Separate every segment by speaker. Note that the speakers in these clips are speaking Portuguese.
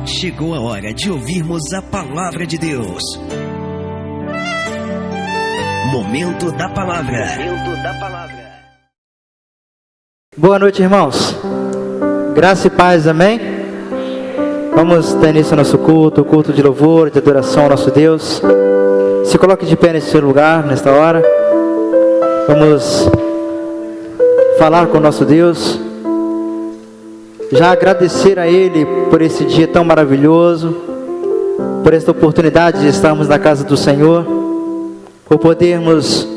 Speaker 1: Chegou a hora de ouvirmos a palavra de Deus. Momento da palavra.
Speaker 2: Boa noite, irmãos. Graça e paz, amém? Vamos dar início ao nosso culto, o culto de louvor, de adoração ao nosso Deus. Se coloque de pé nesse seu lugar, nesta hora. Vamos falar com o nosso Deus. Já agradecer a Ele por esse dia tão maravilhoso, por esta oportunidade de estarmos na casa do Senhor, por podermos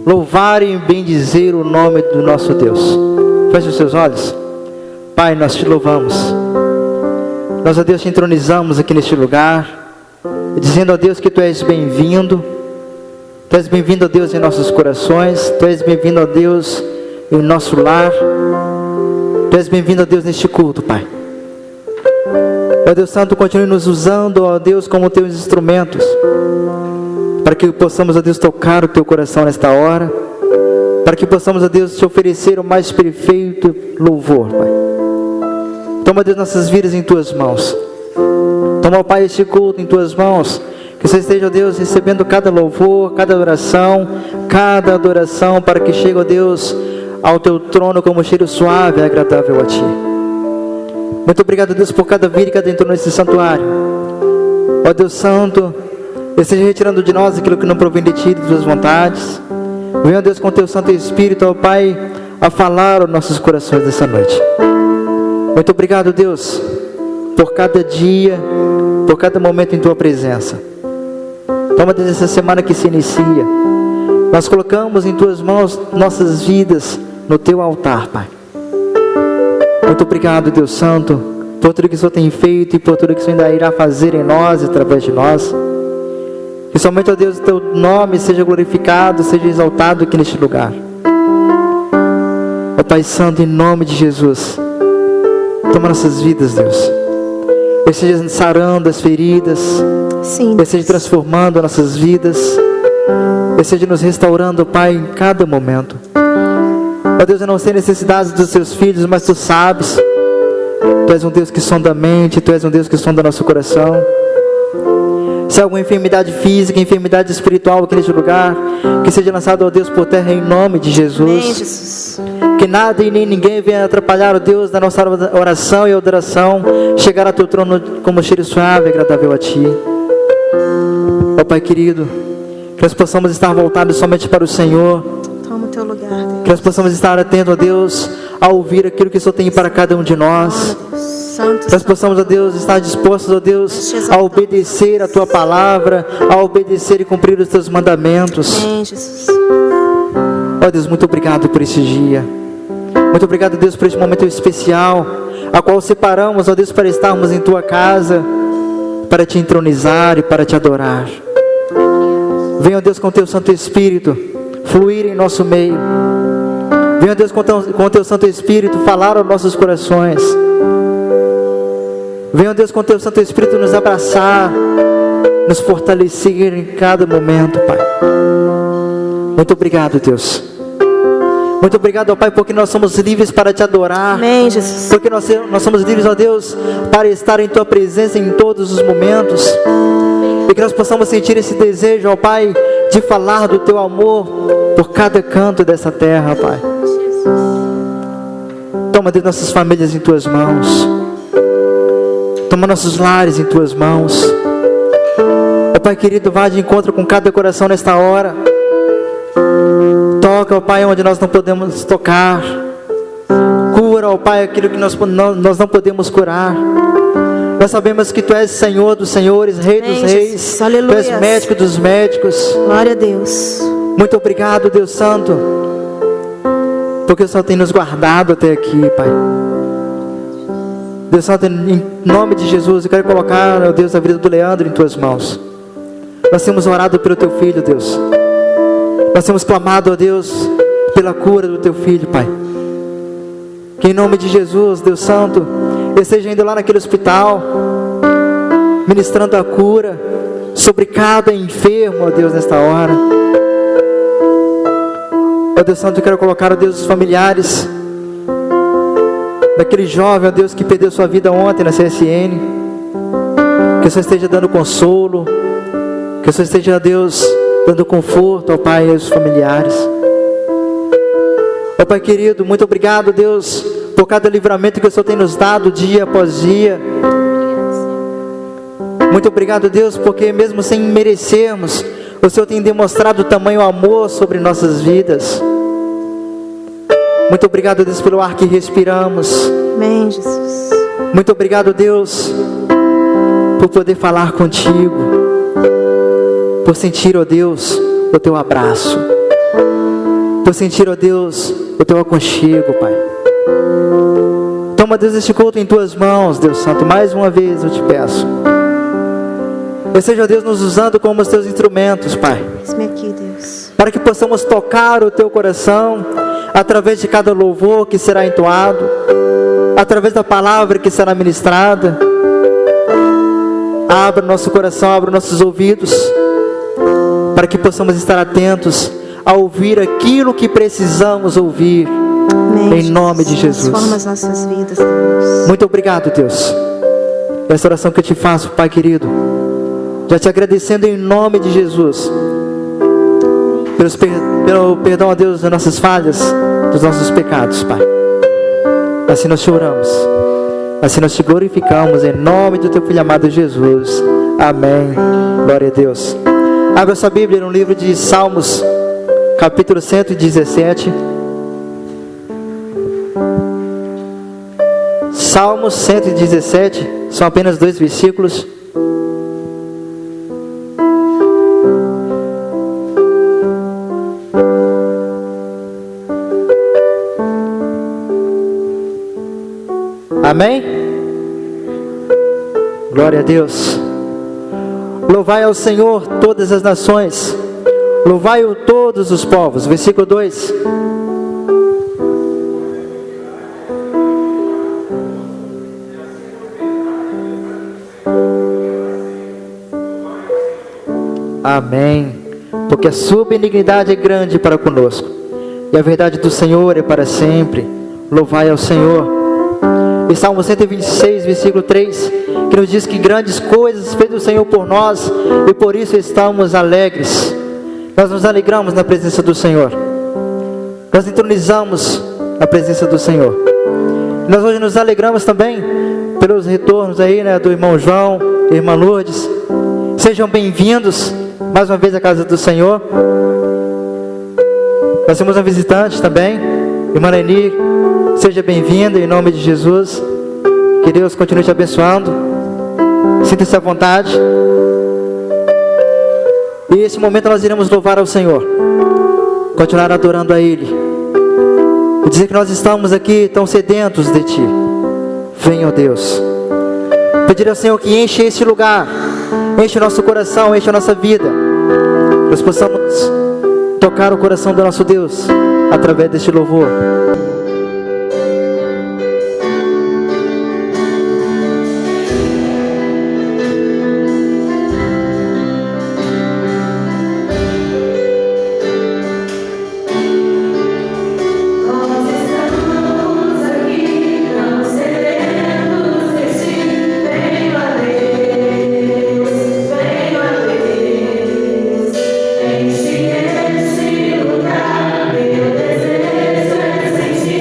Speaker 2: louvar e bendizer o nome do nosso Deus. Feche os seus olhos. Pai, nós te louvamos. Nós, ó Deus, te entronizamos aqui neste lugar, dizendo, ó Deus, que Tu és bem-vindo. Tu és bem-vindo, ó Deus, em nossos corações. Tu és bem-vindo, ó Deus, em nosso lar. Tu és bem-vindo, ó Deus, neste culto, Pai. Ó Deus Santo, continue nos usando, ó Deus, como Teus instrumentos, para que possamos, ó Deus, tocar o Teu coração nesta hora, para que possamos, ó Deus, Te oferecer o mais perfeito louvor, Pai. Toma, Deus, nossas vidas em Tuas mãos. Toma, ó Pai, este culto em Tuas mãos. Que você esteja, ó Deus, recebendo cada louvor, cada oração, cada adoração, para que chegue, ó Deus, ao Teu trono como cheiro suave e agradável a Ti. Muito obrigado, Deus, por cada vida que adentrou nesse santuário. Ó Deus Santo, esteja retirando de nós aquilo que não provém de Ti, de Tuas vontades. Venha, Deus, com Teu Santo Espírito, ó Pai, a falar aos nossos corações nessa noite. Muito obrigado, Deus, por cada dia, por cada momento em Tua presença. Toma, Deus, essa semana que se inicia. Nós colocamos em Tuas mãos nossas vidas no Teu altar, Pai. Muito obrigado, Deus Santo, por tudo que o Senhor tem feito e por tudo que o Senhor ainda irá fazer em nós e através de nós. Que somente, ó Deus, o Teu nome seja glorificado, seja exaltado aqui neste lugar. Ó Pai Santo, em nome de Jesus, toma nossas vidas, Deus. Esteja sarando as feridas. Sim. Esteja transformando nossas vidas. Esteja nos restaurando, Pai, em cada momento. Ó Deus, eu não sei necessidades dos Teus filhos, mas Tu sabes. Tu és um Deus que sonda a mente, Tu és um Deus que sonda nosso coração. Se há alguma enfermidade física, enfermidade espiritual aqui neste lugar, que seja lançado, ó Deus, por terra em nome de Jesus. Amém, Jesus. Que nada e nem ninguém venha atrapalhar, ó Deus, da nossa oração e adoração, chegar a Teu trono como cheiro suave e agradável a Ti. Ó Pai querido, que nós possamos estar voltados somente para o Senhor.
Speaker 3: Toma o Teu lugar, Deus.
Speaker 2: Que nós possamos estar atentos, ó Deus, a ouvir aquilo que o Senhor tem para cada um de nós.
Speaker 3: Santo,
Speaker 2: que nós possamos, ó Deus, estar dispostos, ó Deus, a obedecer a Tua palavra, a obedecer e cumprir os Teus mandamentos.
Speaker 3: Amém, Jesus.
Speaker 2: Ó Deus, muito obrigado por esse dia. Muito obrigado, Deus, por este momento especial, a qual separamos, ó Deus, para estarmos em Tua casa, para Te entronizar e para Te adorar. Venha, ó Deus, com Teu Santo Espírito fluir em nosso meio. Venha, ó Deus, com o Teu Santo Espírito falar aos nossos corações. Venha, ó Deus, com o Teu Santo Espírito nos abraçar, nos fortalecer em cada momento, Pai. Muito obrigado, Deus. Muito obrigado, ó Pai, porque nós somos livres para Te adorar.
Speaker 3: Amém, Jesus.
Speaker 2: Porque nós somos livres, ó Deus, para estar em Tua presença em todos os momentos. E que nós possamos sentir esse desejo, ó Pai, de falar do Teu amor por cada canto dessa terra, Pai. Toma, Deus, nossas famílias em Tuas mãos. Toma nossos lares em Tuas mãos. Ó Pai querido, vá de encontro com cada coração nesta hora. Toca, ó Pai, onde nós não podemos tocar. Cura, ó Pai, aquilo que nós não podemos curar. Nós sabemos que Tu és Senhor dos senhores, Rei dos reis. Tu és médico dos médicos.
Speaker 3: Glória a Deus.
Speaker 2: Muito obrigado, Deus Santo, porque o Senhor tem nos guardado até aqui, Pai. Deus Santo, em nome de Jesus, eu quero colocar, ó Deus, a vida do Leandro em Tuas mãos. Nós temos orado pelo Teu filho, Deus. Nós temos clamado, ó Deus, pela cura do Teu filho, Pai. Que em nome de Jesus, Deus Santo, eu esteja indo lá naquele hospital, ministrando a cura sobre cada enfermo, ó Deus, nesta hora. Ó Deus Santo, eu quero colocar, ó Deus, os familiares daquele jovem, ó Deus, que perdeu sua vida ontem na CSN. Que o Senhor esteja dando consolo, que o Senhor esteja, Deus, dando conforto, ó Pai, aos familiares. Ó Pai querido, muito obrigado, Deus, por cada livramento que o Senhor tem nos dado dia após dia. Muito obrigado, Deus, porque mesmo sem merecermos, o Senhor tem demonstrado tamanho amor sobre nossas vidas. Muito obrigado, Deus, pelo ar que respiramos.
Speaker 3: Amém, Jesus.
Speaker 2: Muito obrigado, Deus, por poder falar contigo, por sentir, ó Deus, o teu abraço, por sentir, ó Deus, o teu aconchego, Pai. Toma, Deus, este culto em tuas mãos, Deus Santo, mais uma vez eu te peço. E seja, Deus, nos usando como os teus instrumentos, Pai,
Speaker 3: Eis-me aqui, Deus.
Speaker 2: para que possamos tocar o teu coração através de cada louvor que será entoado, através da palavra que será ministrada. Abra nosso coração, abra nossos ouvidos, para que possamos estar atentos a ouvir aquilo que precisamos ouvir.
Speaker 3: Amém,
Speaker 2: Em nome de Jesus.
Speaker 3: Transforma as nossas vidas, Deus.
Speaker 2: Muito obrigado, Deus. Essa oração que eu te faço, Pai querido, já te agradecendo em nome de Jesus, pelo perdão a Deus das nossas falhas, dos nossos pecados, Pai. Assim nós te oramos, assim nós te glorificamos, em nome do teu Filho amado Jesus. Amém. Glória a Deus. Abra sua Bíblia no livro de Salmos, capítulo 117. Salmos 117, são apenas 2 versículos. Amém? Glória a Deus. Louvai ao Senhor todas as nações, louvai-o todos os povos. Versículo 2. Amém. Porque a sua benignidade é grande para conosco, e a verdade do Senhor é para sempre. Louvai ao Senhor. E Salmo 126, versículo 3, que nos diz que grandes coisas fez o Senhor por nós, e por isso estamos alegres. Nós nos alegramos na presença do Senhor, nós entronizamos na presença do Senhor. Nós hoje nos alegramos também pelos retornos aí, né, do irmão João e irmã Lourdes. Sejam bem-vindos mais uma vez à casa do Senhor. Nós temos uma visitante também, irmã Leni. Seja bem-vinda em nome de Jesus. Que Deus continue te abençoando. Sinta-se à vontade. E nesse momento nós iremos louvar ao Senhor, continuar adorando a Ele, e dizer que nós estamos aqui tão sedentos de Ti. Venha, ó Deus. Pedir ao Senhor que enche esse lugar, enche o nosso coração, enche a nossa vida, que nós possamos tocar o coração do nosso Deus através deste louvor.
Speaker 4: Enche esse lugar, meu desejo é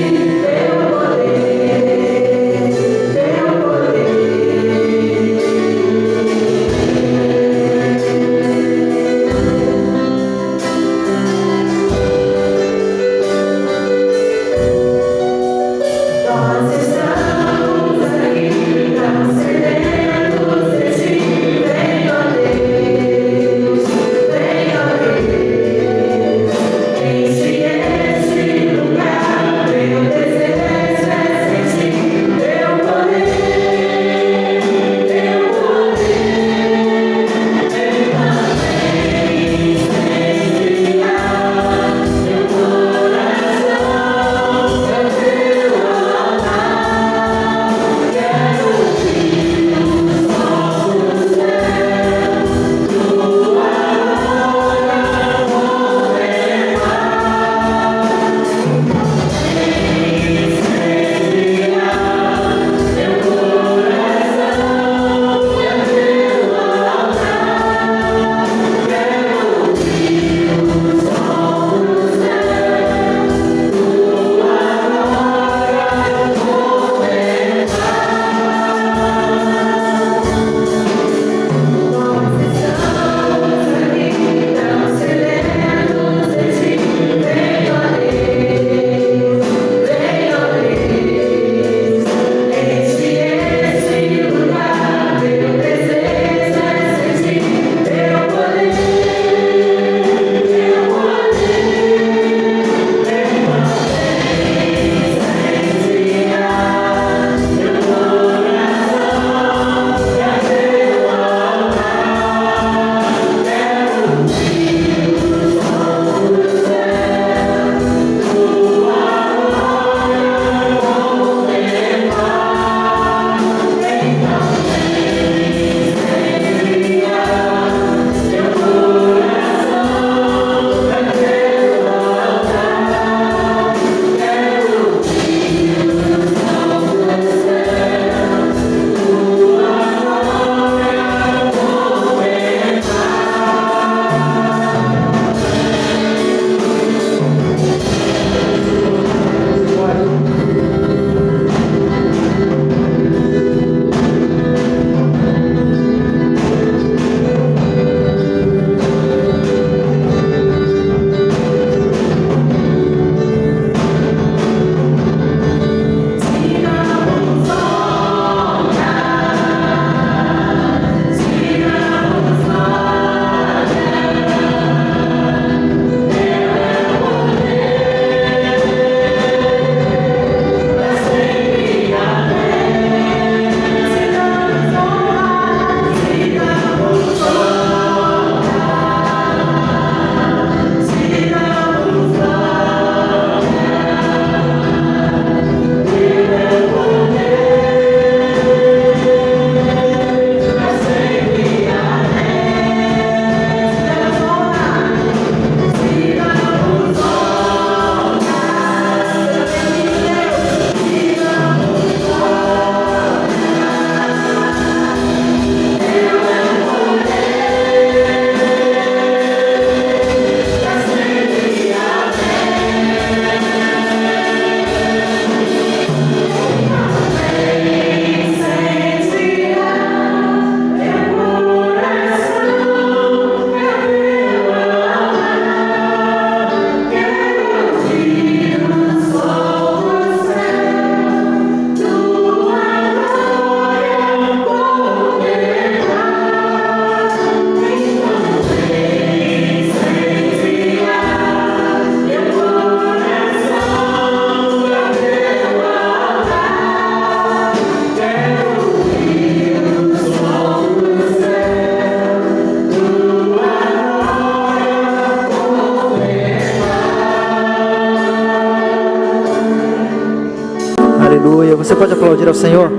Speaker 2: pode aplaudir ao Senhor?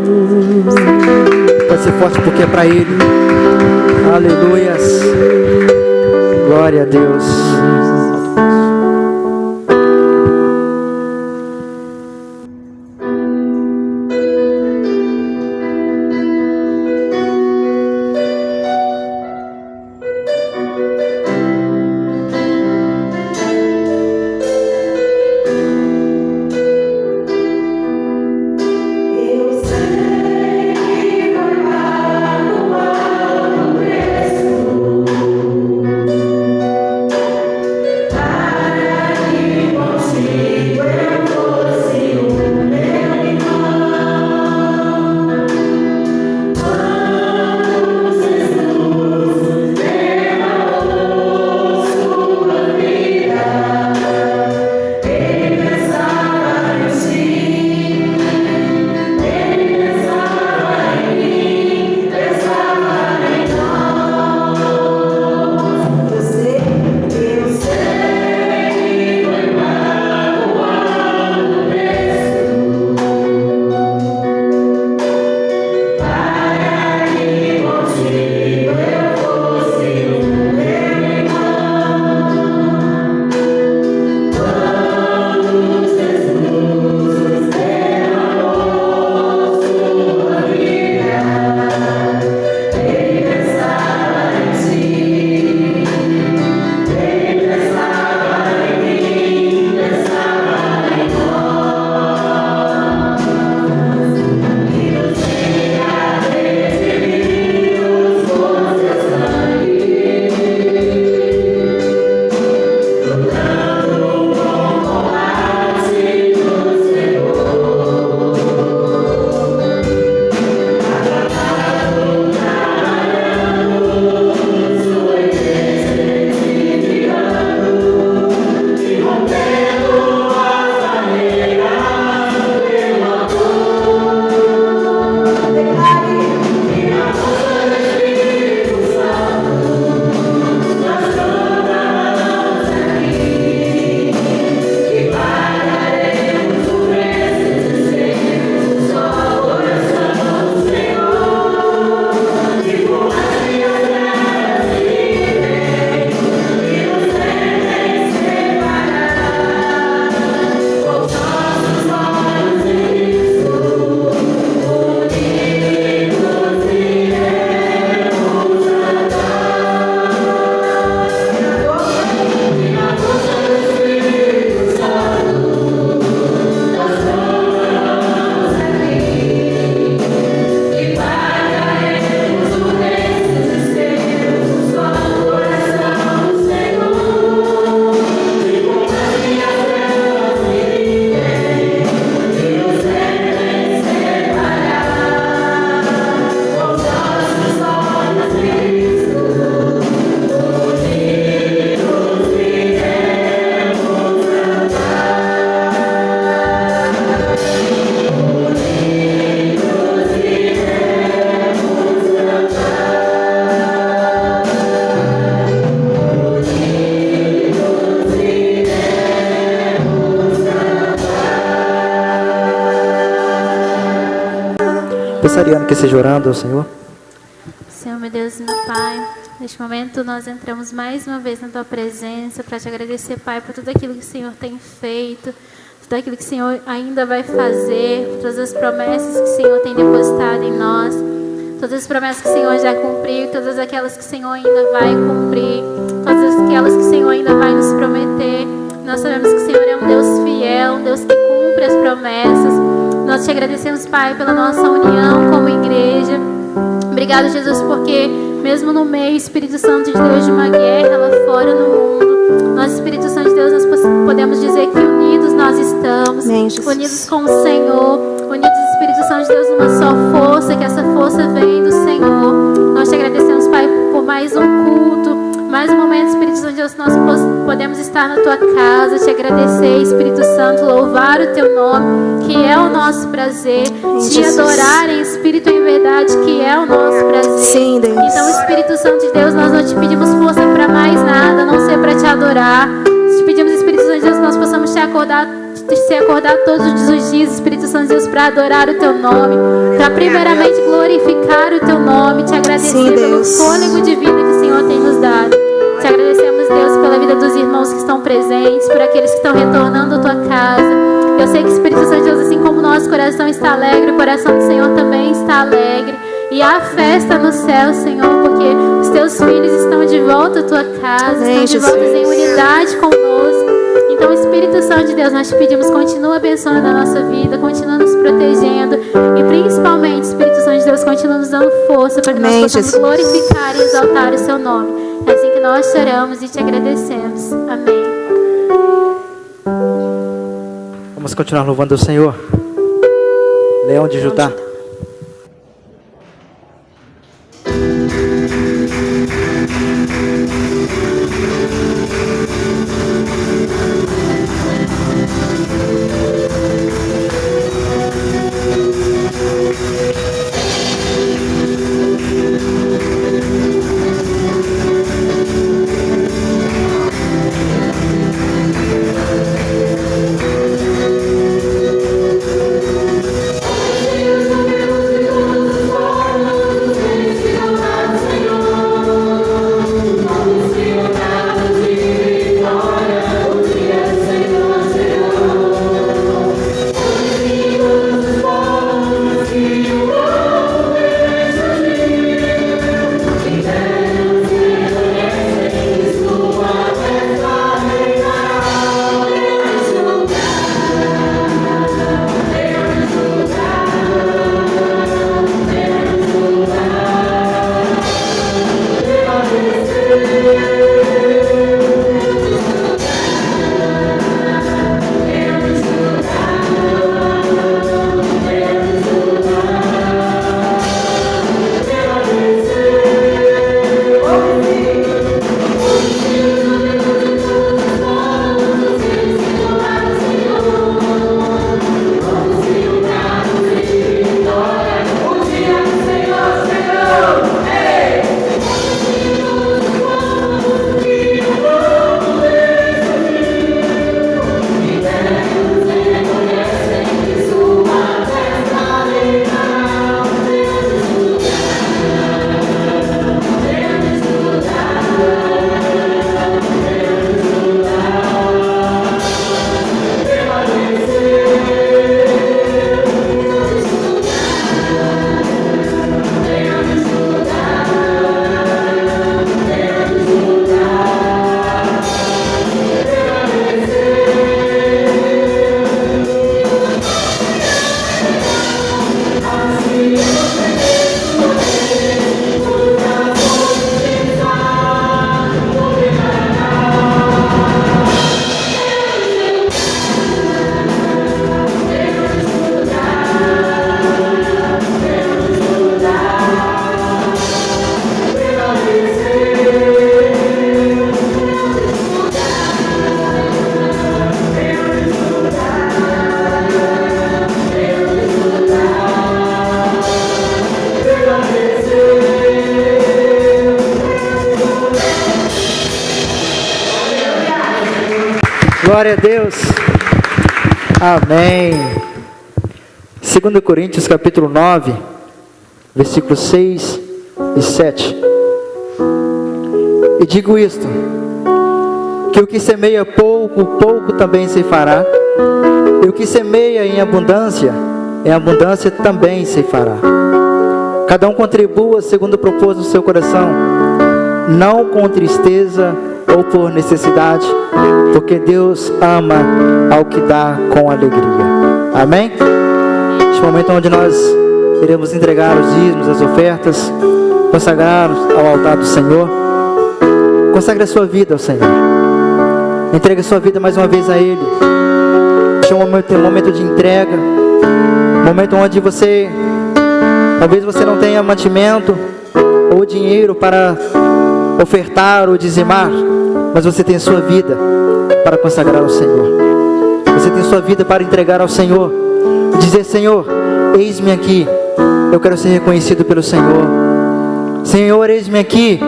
Speaker 2: Pode ser forte porque é para Ele. Aleluias. Glória a Deus. Ariane, que seja orando ao Senhor.
Speaker 4: Senhor, meu Deus e meu Pai, neste momento nós entramos mais uma vez na Tua presença para Te agradecer, Pai, por tudo aquilo que o Senhor tem feito, tudo aquilo que o Senhor ainda vai fazer, por todas as promessas que o Senhor tem depositado em nós, todas as promessas que o Senhor já cumpriu, todas aquelas que o Senhor ainda vai cumprir, todas aquelas que o Senhor ainda vai nos prometer. Nós sabemos que o Senhor é um Deus fiel, um Deus que cumpre as promessas. Nós Te agradecemos, Pai, pela nossa união como igreja. Obrigado, Jesus, porque mesmo no meio, Espírito Santo de Deus, de uma guerra lá fora no mundo, nós, Espírito Santo de Deus, nós podemos dizer que unidos nós estamos, unidos com o Senhor, unidos, Espírito Santo de Deus, numa só força, que essa força vem do Senhor. Nós Te agradecemos, Pai, por mais um culto, mais um momento, Espírito Santo de Deus, nós podemos estar na Tua casa, Te agradecer, Espírito Santo, louvar o Teu nome, que é o nosso prazer, Te adorar em espírito e em verdade, que é o nosso prazer.
Speaker 3: Sim, Deus.
Speaker 4: Então, Espírito Santo de Deus, nós não Te pedimos força para mais nada, a não ser para Te adorar. Te pedimos, Espírito Santo de Deus, que nós possamos ser ser acordado todos os dias, Espírito Santo de Deus, para adorar o Teu nome, para primeiramente glorificar o Teu nome, te agradecer
Speaker 3: Sim,
Speaker 4: pelo
Speaker 3: Deus.
Speaker 4: fôlego de vida que o Senhor tem nos dado. Te agradecemos, Deus, pela vida dos irmãos que estão presentes, por aqueles que estão retornando à Tua casa. Eu sei que o Espírito Santo de Deus, assim como o nosso coração está alegre, o coração do Senhor também está alegre. E há festa no céu, Senhor, porque os Teus filhos estão de volta à Tua casa,
Speaker 3: Amém,
Speaker 4: estão de volta
Speaker 3: Jesus.
Speaker 4: em unidade conosco. Então, Espírito Santo de Deus, nós te pedimos, continua abençoando a nossa vida, continua nos protegendo e principalmente, Espírito Santo de Deus, continua nos dando força para que nós
Speaker 3: Amém,
Speaker 4: possamos
Speaker 3: Jesus.
Speaker 4: glorificar e exaltar o Seu nome. É assim que nós choramos e te agradecemos. Amém.
Speaker 2: Vamos continuar louvando o Senhor. Leão de Judá. Glória a Deus. Amém. 2 Coríntios capítulo 9, versículos 6 e 7. E digo isto, que o que semeia pouco, pouco também se fará. E o que semeia em abundância também se fará. Cada um contribua segundo propôs no seu coração, não com tristeza ou por necessidade, porque Deus ama ao que dá com alegria. Amém? Este momento onde nós iremos entregar os dízimos, as ofertas, consagrar ao altar do Senhor. Consagre a sua vida ao Senhor. Entregue a sua vida mais uma vez a Ele. Este é um momento de entrega, um momento onde talvez você não tenha mantimento ou dinheiro para ofertar ou dizimar, mas você tem sua vida para consagrar ao Senhor. Você tem sua vida para entregar ao Senhor e dizer: Senhor, eis-me aqui, eu quero ser reconhecido pelo Senhor. Senhor, eis-me aqui,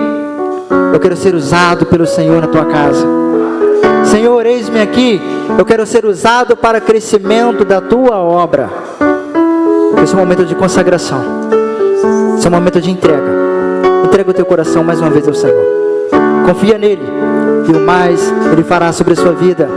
Speaker 2: eu quero ser usado pelo Senhor na tua casa. Senhor, eis-me aqui, eu quero ser usado para crescimento da tua obra. Esse é um momento de consagração, esse é um momento de entrega. Entrega o teu coração mais uma vez ao Senhor. Confia nele, e o mais Ele fará sobre a sua vida.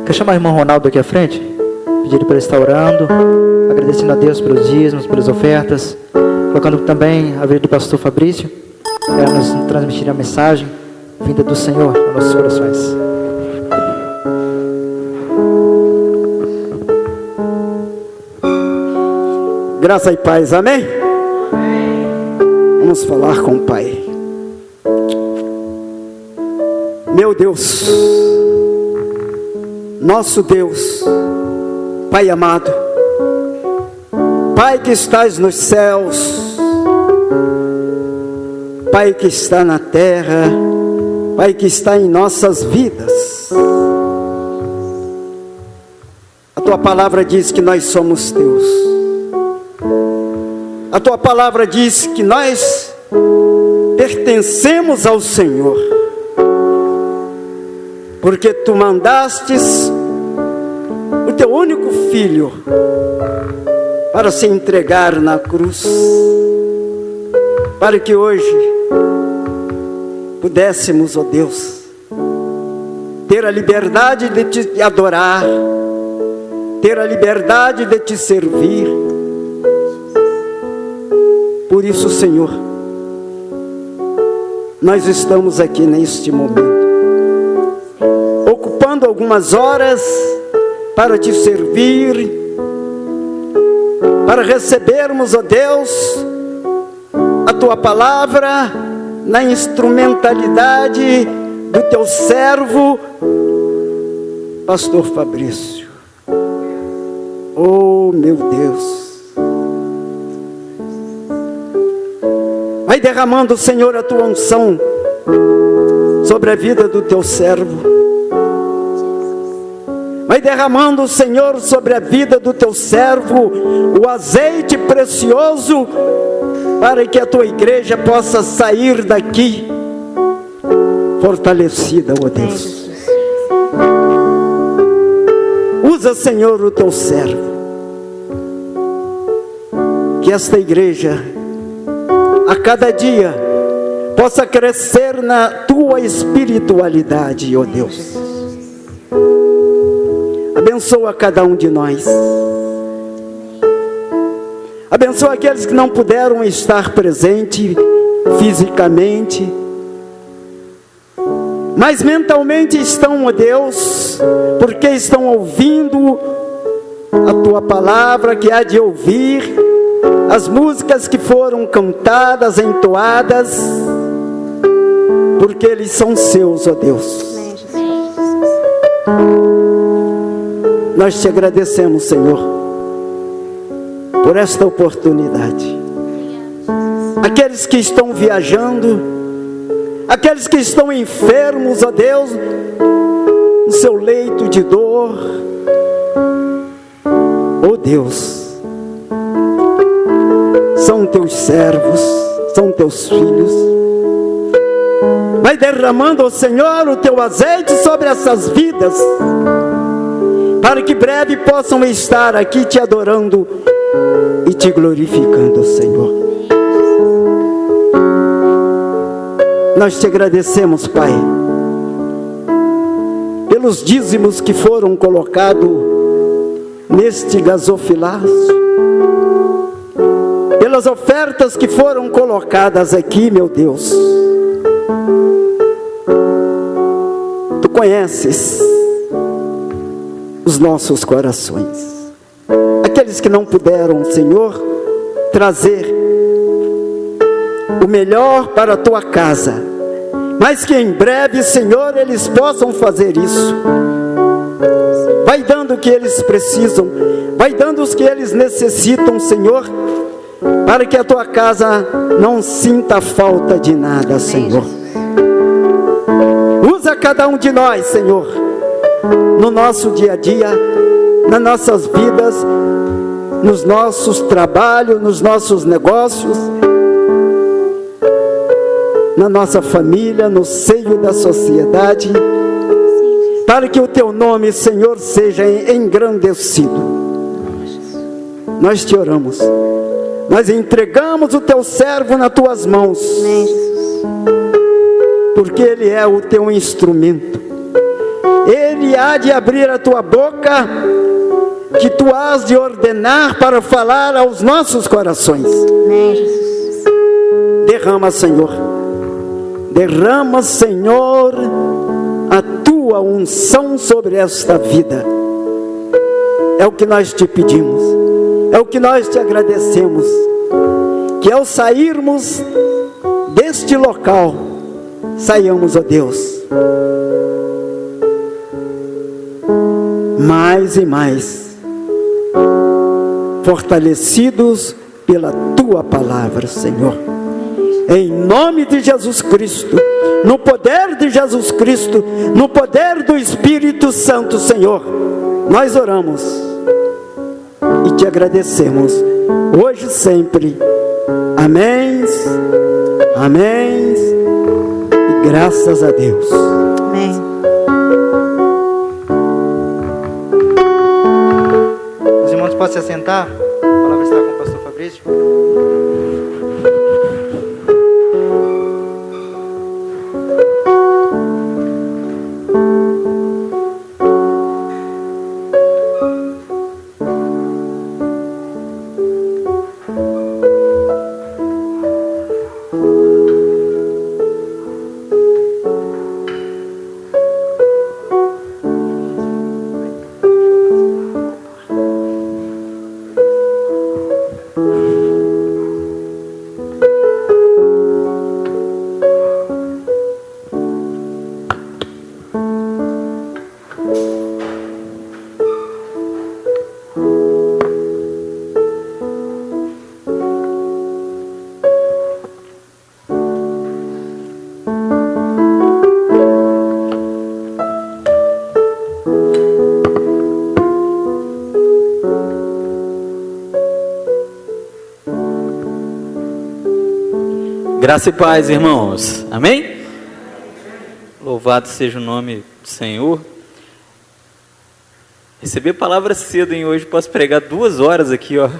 Speaker 2: Quer chamar o irmão Ronaldo aqui à frente? Pedir ele para ele estar orando, agradecendo a Deus pelos dízimos, pelas ofertas, colocando também a vida do pastor Fabrício, para nos transmitir a mensagem vinda do Senhor nos nossos corações.
Speaker 5: Graça e paz, amém? Vamos falar com o Pai. Meu Deus, nosso Deus, Pai amado, Pai que estás nos céus, Pai que está na terra, Pai que está em nossas vidas. A Tua palavra diz que nós somos Teus. A Tua palavra diz que nós pertencemos ao Senhor, porque Tu mandastes o Teu único Filho para se entregar na cruz, para que hoje pudéssemos, ó Deus, ter a liberdade de Te adorar, ter a liberdade de Te servir. Por isso, Senhor, nós estamos aqui neste momento, ocupando algumas horas para Te servir, para recebermos, ó Deus, a Tua palavra na instrumentalidade do Teu servo, Pastor Fabrício. Oh, meu Deus! Vai derramando, Senhor, a Tua unção sobre a vida do Teu servo. Vai derramando, Senhor, sobre a vida do Teu servo o azeite precioso, para que a Tua igreja possa sair daqui fortalecida, ó Deus. Usa, Senhor, o Teu servo, que esta igreja a cada dia possa crescer na Tua espiritualidade, ó Deus. Abençoa cada um de nós. Abençoa aqueles que não puderam estar presentes fisicamente, mas mentalmente estão, ó Deus, porque estão ouvindo a Tua palavra, que há de ouvir as músicas que foram cantadas, entoadas, porque eles são Seus, ó Deus. Nós Te agradecemos, Senhor, por esta oportunidade. Aqueles que estão viajando, aqueles que estão enfermos, ó Deus, no seu leito de dor, ó Deus, são Teus servos, são Teus filhos. Vai derramando, ó Senhor, o Teu azeite sobre essas vidas, para que breve possam estar aqui Te adorando e Te glorificando, Senhor. Nós Te agradecemos, Pai, pelos dízimos que foram colocados neste gasofilaço, pelas ofertas que foram colocadas aqui, meu Deus. Tu conheces os nossos corações. Aqueles que não puderam, Senhor, trazer o melhor para a Tua casa, mas que em breve, Senhor, eles possam fazer isso. Vai dando o que eles precisam, vai dando os que eles necessitam, Senhor, para que a Tua casa não sinta falta de nada, Senhor. Usa cada um de nós, Senhor, no nosso dia a dia, nas nossas vidas, nos nossos trabalhos, nos nossos negócios, na nossa família, no seio da sociedade, para que o Teu nome, Senhor, seja engrandecido. Nós Te oramos. Nós entregamos o Teu servo nas Tuas mãos, porque ele é o Teu instrumento. Ele há de abrir a Tua boca, que Tu hás de ordenar para falar aos nossos corações. Derrama, Senhor. Derrama, Senhor, a Tua unção sobre esta vida. É o que nós Te pedimos. É o que nós te agradecemos, que ao sairmos deste local, saiamos, ó Deus, mais e mais fortalecidos pela Tua palavra, Senhor. Em nome de Jesus Cristo, no poder de Jesus Cristo, no poder do Espírito Santo, Senhor, nós oramos e te agradecemos, hoje e sempre. Amém, amém, e graças a Deus.
Speaker 3: Amém.
Speaker 2: Os irmãos podem se assentar? A palavra está com o pastor Fabrício.
Speaker 6: Graça e paz, irmãos. Amém? Louvado seja o nome do Senhor. Recebi a palavra cedo, hein? Hoje posso pregar 2 horas aqui, ó.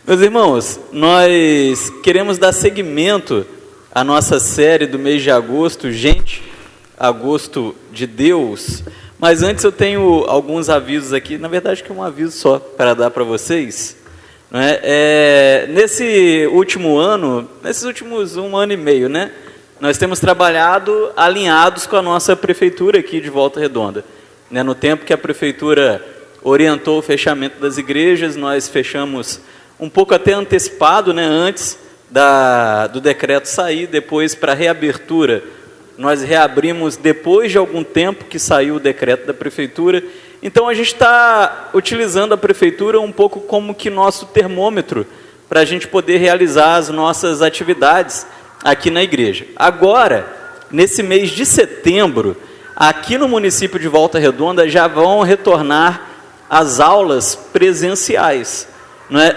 Speaker 6: Meus irmãos, nós queremos dar seguimento à nossa série do mês de agosto, Gente, Agosto de Deus. Mas antes eu tenho alguns avisos aqui, na verdade que é um aviso só para dar para vocês. Nesse último ano, nesses últimos 1 ano e meio, né, nós temos trabalhado alinhados com a nossa prefeitura aqui de Volta Redonda. No tempo que a prefeitura orientou o fechamento das igrejas, nós fechamos um pouco até antecipado, antes do decreto sair. Depois, para reabertura, nós reabrimos depois de algum tempo que saiu o decreto da prefeitura. Então a gente está utilizando a prefeitura um pouco como que nosso termômetro para a gente poder realizar as nossas atividades aqui na igreja. Agora, nesse mês de setembro, aqui no município de Volta Redonda já vão retornar as aulas presenciais,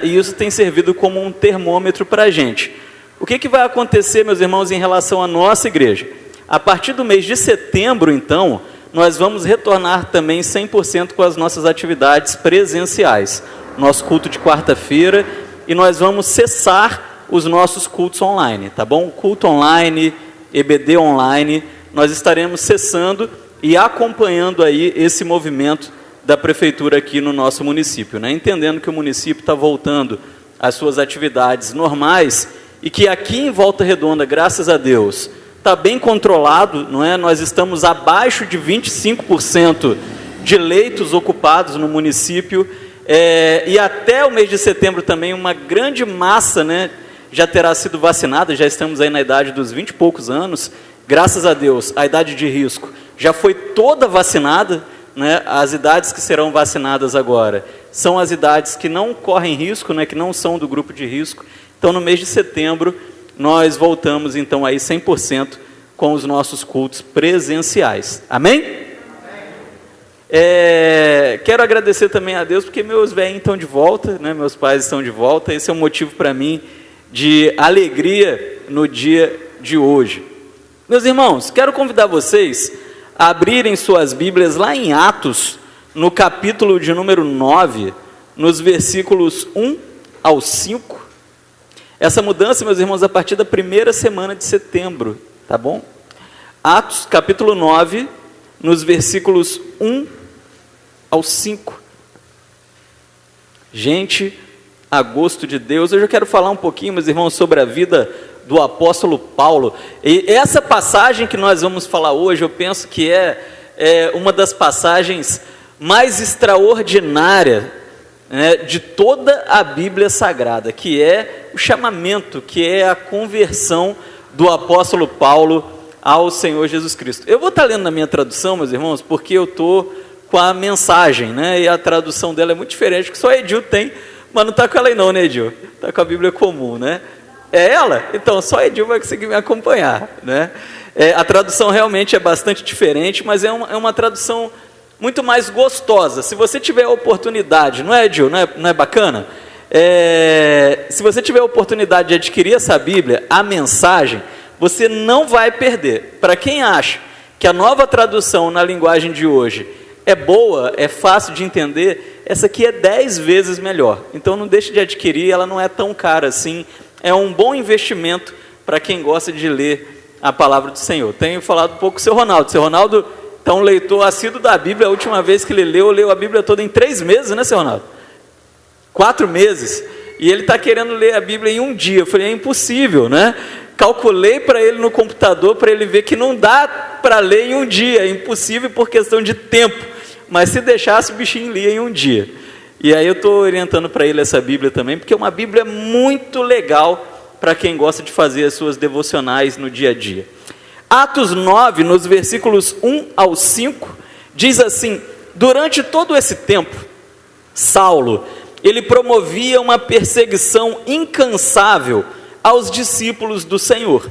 Speaker 6: E isso tem servido como um termômetro para a gente. O que vai acontecer, meus irmãos, em relação à nossa igreja? A partir do mês de setembro, então, nós vamos retornar também 100% com as nossas atividades presenciais. Nosso culto de quarta-feira, e nós vamos cessar os nossos cultos online, tá bom? Culto online, EBD online, nós estaremos cessando e acompanhando aí esse movimento da prefeitura aqui no nosso município, Entendendo que o município está voltando às suas atividades normais e que aqui em Volta Redonda, graças a Deus, está bem controlado, Nós estamos abaixo de 25% de leitos ocupados no município, e até o mês de setembro também uma grande massa, já terá sido vacinada. Já estamos aí na idade dos 20 e poucos anos, graças a Deus, a idade de risco já foi toda vacinada, As idades que serão vacinadas agora são as idades que não correm risco, que não são do grupo de risco. Então, no mês de setembro, nós voltamos, então, aí 100% com os nossos cultos presenciais. Amém? Quero agradecer também a Deus, porque meus velhinhos estão de volta, meus pais estão de volta. Esse é um motivo para mim de alegria no dia de hoje. Meus irmãos, quero convidar vocês a abrirem suas Bíblias lá em Atos, no capítulo de número 9, nos versículos 1 ao 5. Essa mudança, meus irmãos, a partir da primeira semana de setembro, tá bom? Atos, capítulo 9, nos versículos 1 ao 5. Gente, agosto de Deus. Hoje eu quero falar um pouquinho, meus irmãos, sobre a vida do apóstolo Paulo. E essa passagem que nós vamos falar hoje, eu penso que é uma das passagens mais extraordinárias né, de toda a Bíblia Sagrada, que é o chamamento, que é a conversão do apóstolo Paulo ao Senhor Jesus Cristo. Eu vou estar lendo na minha tradução, meus irmãos, porque eu estou com a mensagem, né, e a tradução dela é muito diferente, que só a Edil tem, mas não está com ela aí não, né, Edil? Está com a Bíblia comum, né? É ela? Então, só a Edil vai conseguir me acompanhar, né? A tradução realmente é bastante diferente, mas é uma tradução muito mais gostosa. Se você tiver a oportunidade, não é, Edil? Não é bacana? Se você tiver a oportunidade de adquirir essa Bíblia, a mensagem, você não vai perder. Para quem acha que a nova tradução na linguagem de hoje é boa, é fácil de entender, essa aqui é 10 vezes melhor. Então não deixe de adquirir, ela não é tão cara assim. É um bom investimento para quem gosta de ler a palavra do Senhor. Tenho falado um pouco com o seu Ronaldo. Seu Ronaldo é um leitor assíduo da Bíblia. A última vez que ele leu a Bíblia toda em 3 meses, né, seu Ronaldo? 4 meses. E ele está querendo ler a Bíblia em um dia. Eu falei, é impossível, né? Calculei para ele no computador, para ele ver que não dá para ler em um dia. É impossível por questão de tempo. Mas se deixasse, o bichinho lia em um dia. E aí eu estou orientando para ele essa Bíblia também, porque é uma Bíblia muito legal para quem gosta de fazer as suas devocionais no dia a dia. Atos 9, nos versículos 1 ao 5, diz assim: durante todo esse tempo, Saulo, ele promovia uma perseguição incansável aos discípulos do Senhor,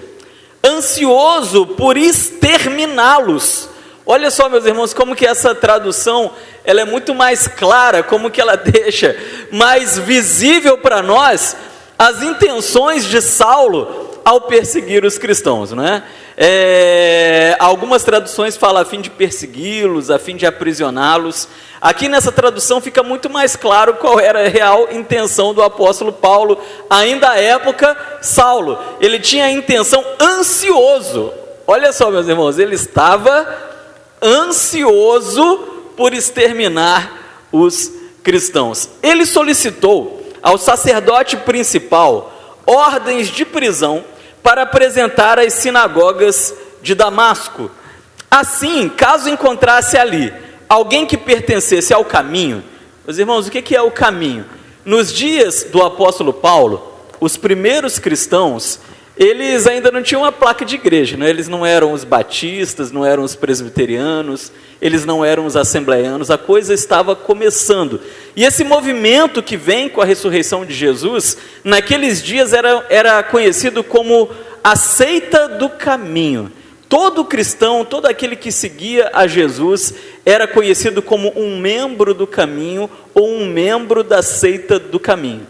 Speaker 6: ansioso por exterminá-los. Olha só, meus irmãos, como que essa tradução, ela é muito mais clara, como que ela deixa mais visível para nós as intenções de Saulo ao perseguir os cristãos, não é? Algumas traduções falam a fim de persegui-los, a fim de aprisioná-los. Aqui nessa tradução fica muito mais claro qual era a real intenção do apóstolo Paulo, ainda à época, Saulo. Ele tinha a intenção ansioso. Olha só, meus irmãos, ele estava ansioso por exterminar os cristãos. Ele solicitou ao sacerdote principal ordens de prisão para apresentar às sinagogas de Damasco. Assim, caso encontrasse ali alguém que pertencesse ao caminho, meus irmãos, o que é o caminho? Nos dias do apóstolo Paulo, os primeiros cristãos, eles ainda não tinham uma placa de igreja, né? Eles não eram os batistas, não eram os presbiterianos, eles não eram os assembleianos, a coisa estava começando. E esse movimento que vem com a ressurreição de Jesus, naqueles dias era conhecido como a seita do caminho. Todo cristão, todo aquele que seguia a Jesus, era conhecido como um membro do caminho ou um membro da seita do caminho.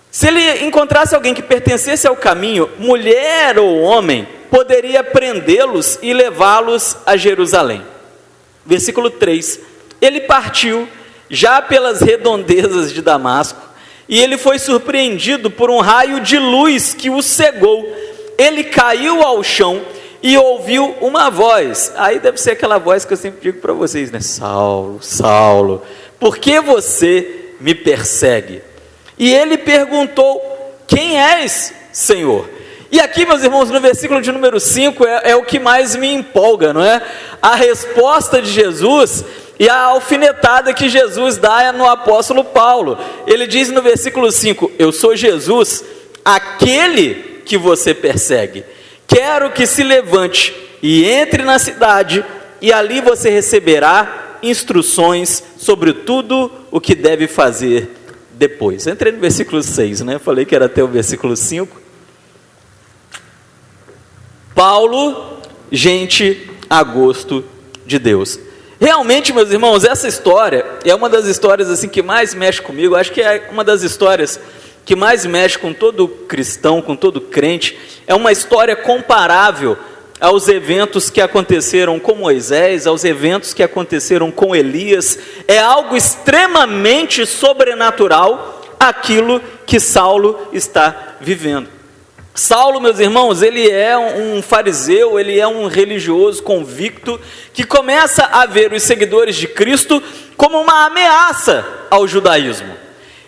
Speaker 6: Se ele encontrasse alguém que pertencesse ao caminho, mulher ou homem, poderia prendê-los e levá-los a Jerusalém. Versículo 3, ele partiu já pelas redondezas de Damasco, e ele foi surpreendido por um raio de luz que o cegou. Ele caiu ao chão e ouviu uma voz. Aí deve ser aquela voz que eu sempre digo para vocês, né? Saulo, Saulo, por que você me persegue? E ele perguntou, quem és, Senhor? E aqui, meus irmãos, no versículo de número 5, é o que mais me empolga, não é? A resposta de Jesus e a alfinetada que Jesus dá no apóstolo Paulo. Ele diz no versículo 5, eu sou Jesus, aquele que você persegue. Quero que se levante e entre na cidade, e ali você receberá instruções sobre tudo o que deve fazer depois. Entrei no versículo 6, né? Falei que era até o versículo 5. Paulo, gente a gosto de Deus. Realmente, meus irmãos, essa história é uma das histórias assim que mais mexe comigo. Acho que é uma das histórias que mais mexe com todo cristão, com todo crente. É uma história comparável aos eventos que aconteceram com Moisés, aos eventos que aconteceram com Elias. É algo extremamente sobrenatural aquilo que Saulo está vivendo. Saulo, meus irmãos, ele é um fariseu, ele é um religioso convicto que começa a ver os seguidores de Cristo como uma ameaça ao judaísmo.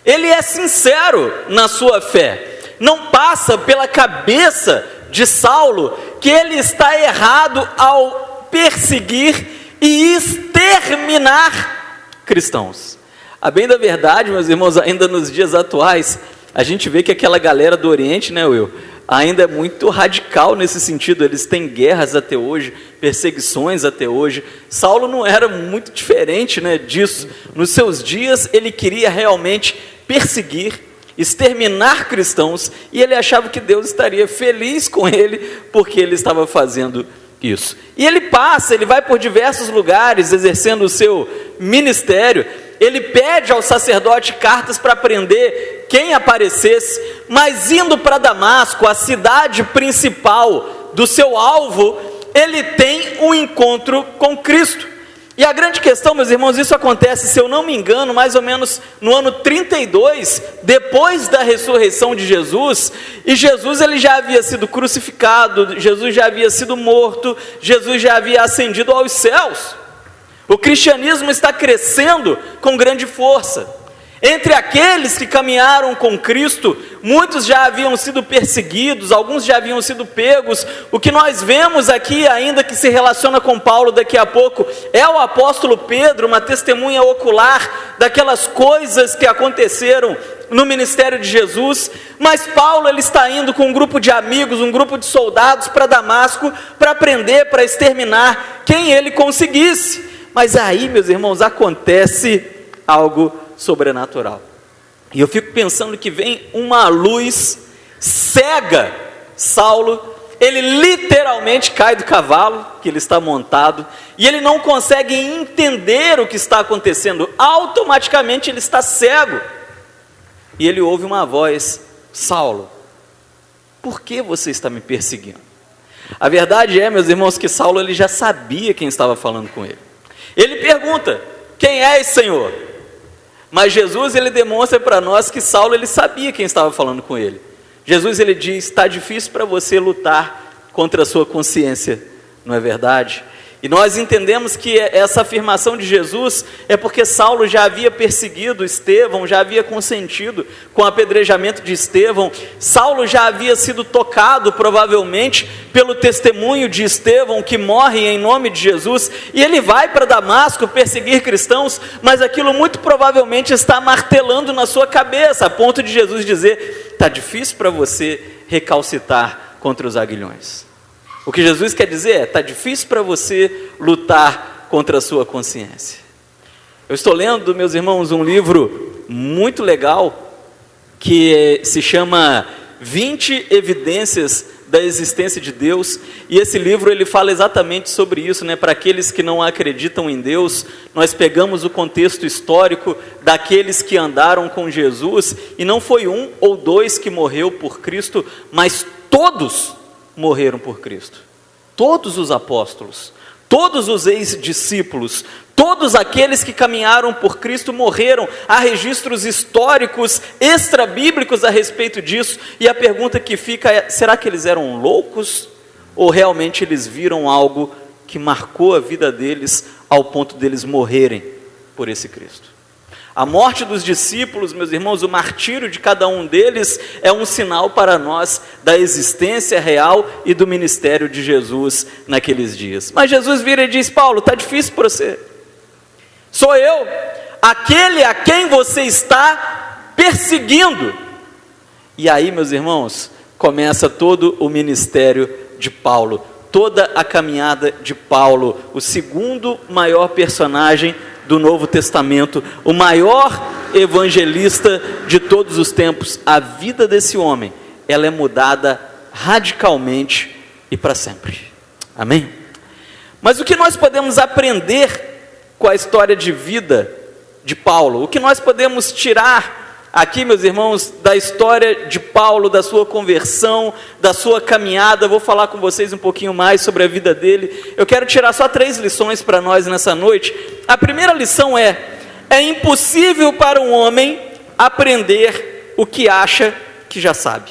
Speaker 6: Ele é sincero na sua fé. Não passa pela cabeça de Saulo que ele está errado ao perseguir e exterminar cristãos. A bem da verdade, meus irmãos, ainda nos dias atuais, a gente vê que aquela galera do Oriente, né, Will, ainda é muito radical nesse sentido. Eles têm guerras até hoje, perseguições até hoje. Saulo não era muito diferente, né, disso. Nos seus dias, ele queria realmente perseguir, exterminar cristãos, e ele achava que Deus estaria feliz com ele, porque ele estava fazendo isso. E ele vai por diversos lugares, exercendo o seu ministério. Ele pede ao sacerdote cartas para prender quem aparecesse, mas indo para Damasco, a cidade principal do seu alvo, ele tem um encontro com Cristo. E a grande questão, meus irmãos, isso acontece, se eu não me engano, mais ou menos no ano 32, depois da ressurreição de Jesus, e Jesus ele já havia sido crucificado, Jesus já havia sido morto, Jesus já havia ascendido aos céus. O cristianismo está crescendo com grande força. Entre aqueles que caminharam com Cristo, muitos já haviam sido perseguidos, alguns já haviam sido pegos. O que nós vemos aqui, ainda que se relaciona com Paulo daqui a pouco, é o apóstolo Pedro, uma testemunha ocular daquelas coisas que aconteceram no ministério de Jesus. Mas Paulo ele está indo com um grupo de amigos, um grupo de soldados para Damasco, para prender, para exterminar quem ele conseguisse. Mas aí, meus irmãos, acontece algo sobrenatural. E eu fico pensando que vem uma luz, cega Saulo, ele literalmente cai do cavalo que ele está montado, e ele não consegue entender o que está acontecendo, automaticamente ele está cego. E ele ouve uma voz: Saulo, por que você está me perseguindo? A verdade é, meus irmãos, que Saulo ele já sabia quem estava falando com ele. Ele pergunta: quem és, Senhor? Mas Jesus ele demonstra para nós que Saulo ele sabia quem estava falando com ele. Jesus ele diz: está difícil para você lutar contra a sua consciência, não é verdade? E nós entendemos que essa afirmação de Jesus é porque Saulo já havia perseguido Estevão, já havia consentido com o apedrejamento de Estevão. Saulo já havia sido tocado provavelmente pelo testemunho de Estevão, que morre em nome de Jesus, e ele vai para Damasco perseguir cristãos, mas aquilo muito provavelmente está martelando na sua cabeça, a ponto de Jesus dizer: está difícil para você recalcitar contra os aguilhões. O que Jesus quer dizer é: está difícil para você lutar contra a sua consciência. Eu estou lendo, meus irmãos, um livro muito legal, que se chama 20 Evidências da Existência de Deus, e esse livro ele fala exatamente sobre isso, né? Para aqueles que não acreditam em Deus, nós pegamos o contexto histórico daqueles que andaram com Jesus, e não foi um ou dois que morreu por Cristo, mas todos morreram por Cristo. Todos os apóstolos, todos os ex-discípulos, todos aqueles que caminharam por Cristo morreram. Há registros históricos extra-bíblicos a respeito disso, e a pergunta que fica é: será que eles eram loucos? Ou realmente eles viram algo que marcou a vida deles ao ponto deles morrerem por esse Cristo? A morte dos discípulos, meus irmãos, o martírio de cada um deles é um sinal para nós da existência real e do ministério de Jesus naqueles dias. Mas Jesus vira e diz: Paulo, está difícil para você. Sou eu, aquele a quem você está perseguindo. E aí, meus irmãos, começa todo o ministério de Paulo, toda a caminhada de Paulo, o segundo maior personagem do Novo Testamento, o maior evangelista de todos os tempos. A vida desse homem, ela é mudada radicalmente e para sempre. Amém? Mas o que nós podemos aprender com a história de vida de Paulo? O que nós podemos tirar aqui, meus irmãos, da história de Paulo, da sua conversão, da sua caminhada? Vou falar com vocês um pouquinho mais sobre a vida dele. Eu quero tirar só 3 lições para nós nessa noite. A primeira lição é impossível para um homem aprender o que acha que já sabe.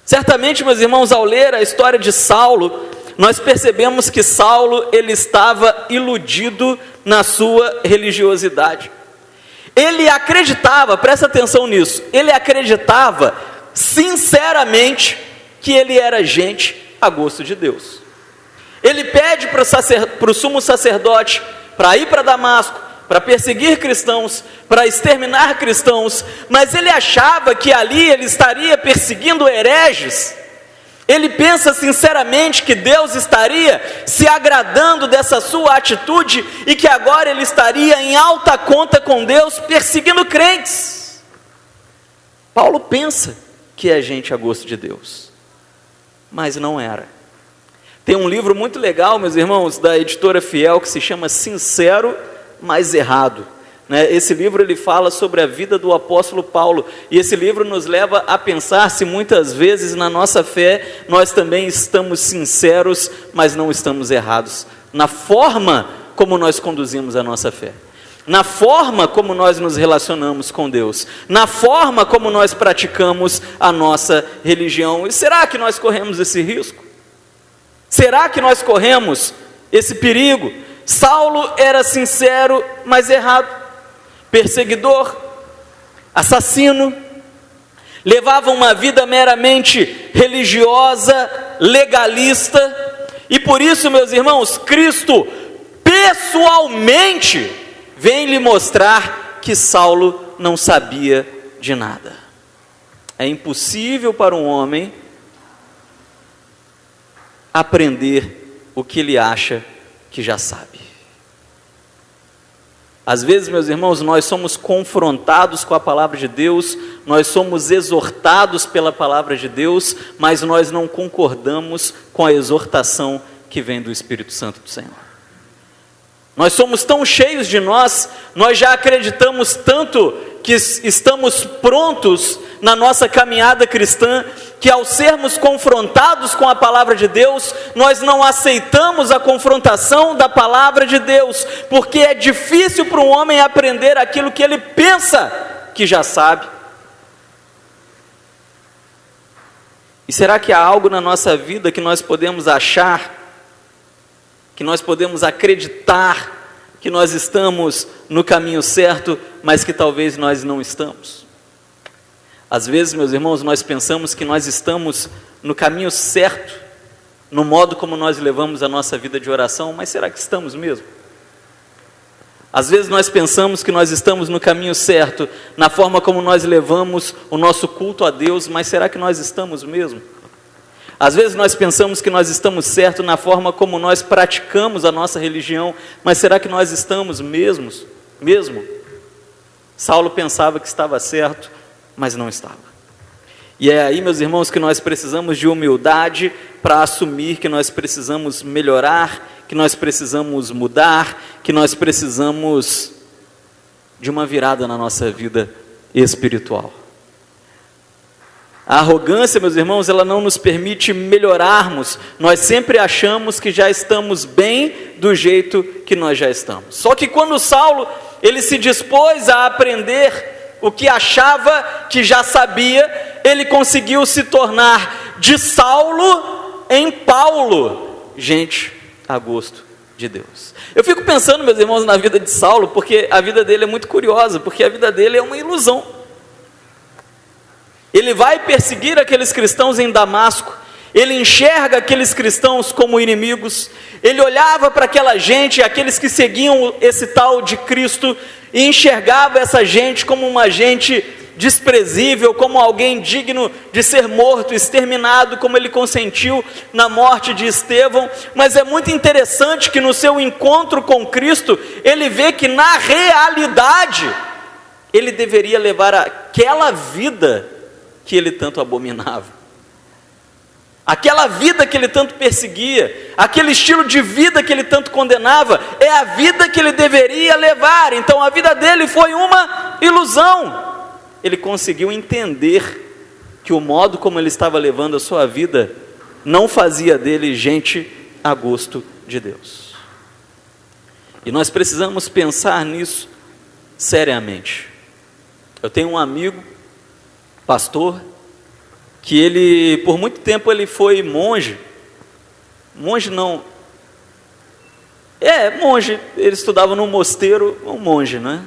Speaker 6: Certamente, meus irmãos, ao ler a história de Saulo, nós percebemos que Saulo ele estava iludido na sua religiosidade. Ele acreditava, presta atenção nisso, ele acreditava sinceramente que ele era gente a gosto de Deus. Ele pede para o sumo sacerdote para ir para Damasco, para perseguir cristãos, para exterminar cristãos, mas ele achava que ali ele estaria perseguindo hereges. Ele pensa sinceramente que Deus estaria se agradando dessa sua atitude e que agora ele estaria em alta conta com Deus perseguindo crentes. Paulo pensa que é gente a gosto de Deus, mas não era. Tem um livro muito legal, meus irmãos, da editora Fiel, que se chama Sincero, mas Errado. Esse livro ele fala sobre a vida do apóstolo Paulo, e esse livro nos leva a pensar se muitas vezes na nossa fé nós também estamos sinceros, mas não estamos errados, na forma como nós conduzimos a nossa fé, na forma como nós nos relacionamos com Deus, na forma como nós praticamos a nossa religião. E será que nós corremos esse risco? Será que nós corremos esse perigo? Saulo era sincero, mas errado. Perseguidor, assassino, levava uma vida meramente religiosa, legalista, e por isso, meus irmãos, Cristo pessoalmente vem lhe mostrar que Saulo não sabia de nada. É impossível para um homem aprender o que ele acha que já sabe. Às vezes, meus irmãos, nós somos confrontados com a palavra de Deus, nós somos exortados pela palavra de Deus, mas nós não concordamos com a exortação que vem do Espírito Santo do Senhor. Nós somos tão cheios de nós já acreditamos tanto que estamos prontos na nossa caminhada cristã, que ao sermos confrontados com a palavra de Deus, nós não aceitamos a confrontação da palavra de Deus, porque é difícil para um homem aprender aquilo que ele pensa que já sabe. E será que há algo na nossa vida que nós podemos achar, que nós podemos acreditar que nós estamos no caminho certo, mas que talvez nós não estamos? Às vezes, meus irmãos, nós pensamos que nós estamos no caminho certo, no modo como nós levamos a nossa vida de oração, mas será que estamos mesmo? Às vezes nós pensamos que nós estamos no caminho certo, na forma como nós levamos o nosso culto a Deus, mas será que nós estamos mesmo? Às vezes nós pensamos que nós estamos certos na forma como nós praticamos a nossa religião, mas será que nós estamos mesmo? Saulo pensava que estava certo, mas não estava. E é aí, meus irmãos, que nós precisamos de humildade para assumir que nós precisamos melhorar, que nós precisamos mudar, que nós precisamos de uma virada na nossa vida espiritual. A arrogância, meus irmãos, ela não nos permite melhorarmos. Nós sempre achamos que já estamos bem do jeito que nós já estamos. Só que quando Saulo, ele se dispôs a aprender o que achava que já sabia, ele conseguiu se tornar de Saulo em Paulo, gente a gosto de Deus. Eu fico pensando, meus irmãos, na vida de Saulo, porque a vida dele é muito curiosa, porque a vida dele é uma ilusão. Ele vai perseguir aqueles cristãos em Damasco, ele enxerga aqueles cristãos como inimigos, ele olhava para aquela gente, aqueles que seguiam esse tal de Cristo, e enxergava essa gente como uma gente desprezível, como alguém digno de ser morto, exterminado, como ele consentiu na morte de Estevão. Mas é muito interessante que no seu encontro com Cristo, ele vê que na realidade, ele deveria levar aquela vida que ele tanto abominava, aquela vida que ele tanto perseguia, aquele estilo de vida que ele tanto condenava, é a vida que ele deveria levar. Então a vida dele foi uma ilusão. Ele conseguiu entender que o modo como ele estava levando a sua vida não fazia dele gente a gosto de Deus. E nós precisamos pensar nisso seriamente. Eu tenho um amigo, pastor, que ele, por muito tempo, ele foi monge. Monge, ele estudava num mosteiro, um monge, né?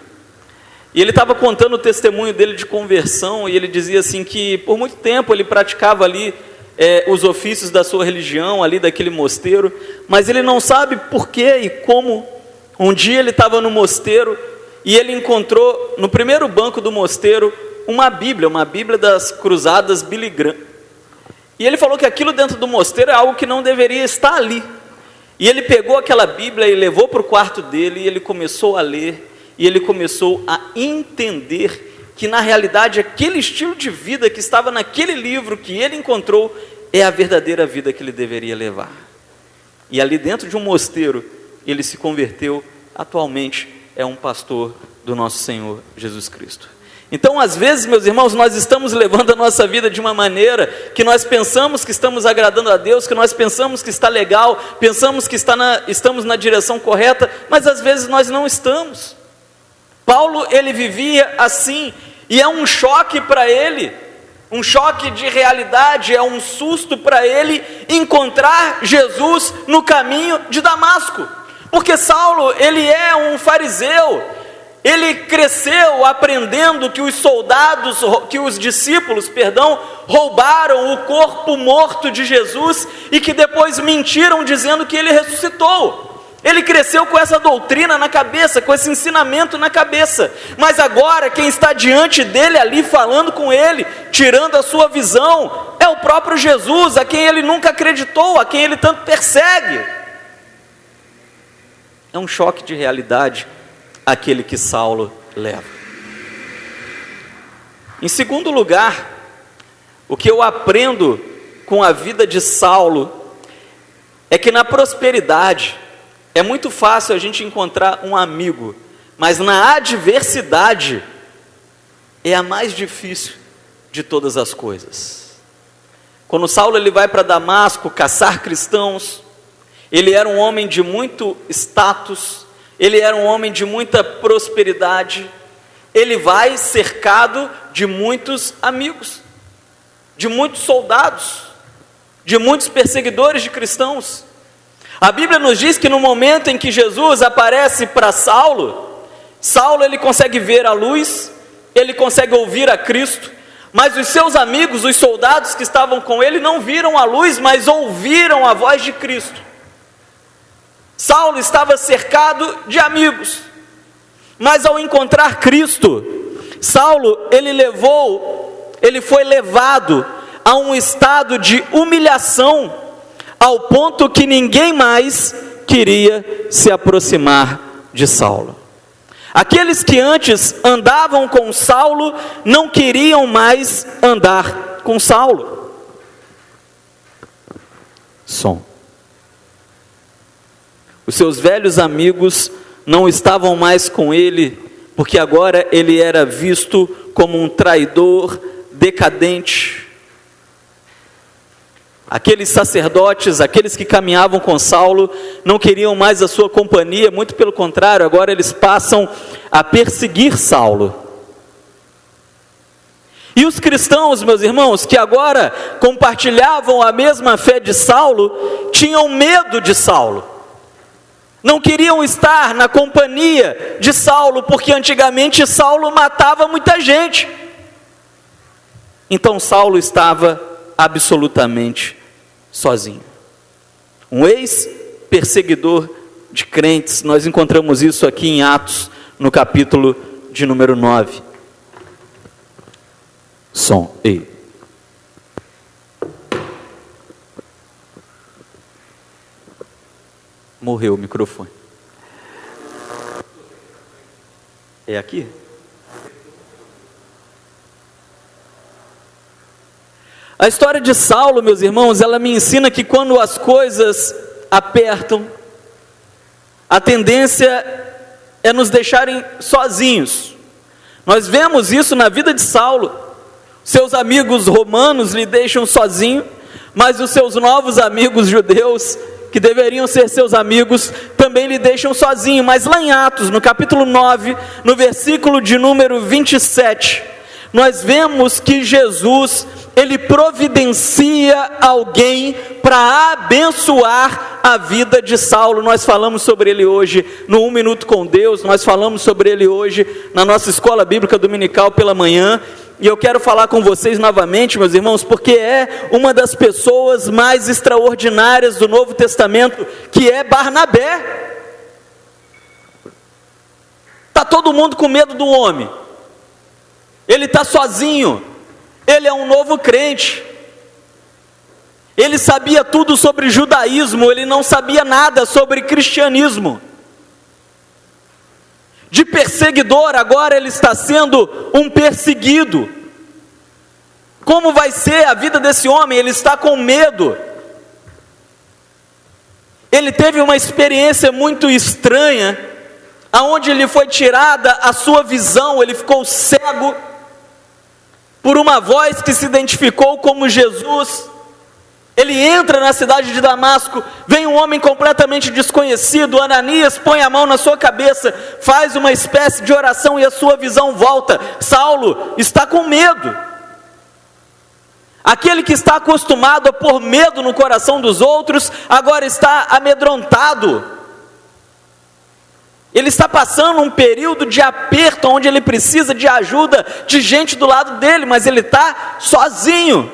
Speaker 6: E ele estava contando o testemunho dele de conversão, e ele dizia assim que por muito tempo ele praticava ali os ofícios da sua religião, ali daquele mosteiro, mas ele não sabe por que e como Um dia ele estava no mosteiro e ele encontrou no primeiro banco do mosteiro uma Bíblia das Cruzadas Billy Graham. E ele falou que aquilo dentro do mosteiro é algo que não deveria estar ali. E ele pegou aquela Bíblia e levou para o quarto dele, e ele começou a ler, e ele começou a entender que na realidade aquele estilo de vida que estava naquele livro que ele encontrou é a verdadeira vida que ele deveria levar. E ali dentro de um mosteiro ele se converteu, atualmente é um pastor do nosso Senhor Jesus Cristo. Então, às vezes, meus irmãos, nós estamos levando a nossa vida de uma maneira que nós pensamos que estamos agradando a Deus, que nós pensamos que está legal, pensamos que estamos na direção correta, mas às vezes nós não estamos. Paulo, ele vivia assim, e é um choque para ele, um choque de realidade, é um susto para ele encontrar Jesus no caminho de Damasco. Porque Saulo, ele é um fariseu. Ele cresceu aprendendo que os discípulos, roubaram o corpo morto de Jesus e que depois mentiram dizendo que ele ressuscitou. Ele cresceu com essa doutrina na cabeça, com esse ensinamento na cabeça. Mas agora quem está diante dele ali falando com ele, tirando a sua visão, é o próprio Jesus, a quem ele nunca acreditou, a quem ele tanto persegue. É um choque de realidade aquele que Saulo leva. Em segundo lugar, o que eu aprendo com a vida de Saulo é que na prosperidade é muito fácil a gente encontrar um amigo, mas na adversidade é a mais difícil de todas as coisas. Quando Saulo ele vai para Damasco caçar cristãos, ele era um homem de muito status, ele era um homem de muita prosperidade, ele vai cercado de muitos amigos, de muitos soldados, de muitos perseguidores de cristãos. A Bíblia nos diz que no momento em que Jesus aparece para Saulo, ele consegue ver a luz, ele consegue ouvir a Cristo, mas os seus amigos, os soldados que estavam com ele, não viram a luz, mas ouviram a voz de Cristo. Saulo estava cercado de amigos, mas ao encontrar Cristo, Saulo, ele foi levado a um estado de humilhação, ao ponto que ninguém mais queria se aproximar de Saulo. Aqueles que antes andavam com Saulo, não queriam mais andar com Saulo. Os seus velhos amigos não estavam mais com ele, porque agora ele era visto como um traidor decadente. Aqueles sacerdotes, aqueles que caminhavam com Saulo, não queriam mais a sua companhia, muito pelo contrário, agora eles passam a perseguir Saulo. E os cristãos, meus irmãos, que agora compartilhavam a mesma fé de Saulo, tinham medo de Saulo. Não queriam estar na companhia de Saulo, porque antigamente Saulo matava muita gente. Então Saulo estava absolutamente sozinho. Um ex-perseguidor de crentes, nós encontramos isso aqui em Atos, no capítulo de número 9. Morreu o microfone. É aqui? A história de Saulo, meus irmãos, ela me ensina que quando as coisas apertam, a tendência é nos deixarem sozinhos. Nós vemos isso na vida de Saulo. Seus amigos romanos lhe deixam sozinho, mas os seus novos amigos judeus, que deveriam ser seus amigos, também lhe deixam sozinho. Mas lá em Atos, no capítulo 9, no versículo de número 27, nós vemos que Jesus, ele providencia alguém para abençoar a vida de Saulo. Nós falamos sobre ele hoje no 1 Minuto com Deus, nós falamos sobre ele hoje na nossa escola bíblica dominical pela manhã. E eu quero falar com vocês novamente, meus irmãos, porque é uma das pessoas mais extraordinárias do Novo Testamento, que é Barnabé. Está todo mundo com medo do homem. Ele está sozinho. Ele é um novo crente. Ele sabia tudo sobre judaísmo, ele não sabia nada sobre cristianismo. De perseguidor, agora ele está sendo um perseguido. Como vai ser a vida desse homem? Ele está com medo. Ele teve uma experiência muito estranha, aonde lhe foi tirada a sua visão, ele ficou cego, por uma voz que se identificou como Jesus. Ele entra na cidade de Damasco, vem um homem completamente desconhecido, Ananias põe a mão na sua cabeça, faz uma espécie de oração e a sua visão volta. Saulo está com medo. Aquele que está acostumado a pôr medo no coração dos outros, agora está amedrontado. Ele está passando um período de aperto, onde ele precisa de ajuda, de gente do lado dele, mas ele está sozinho.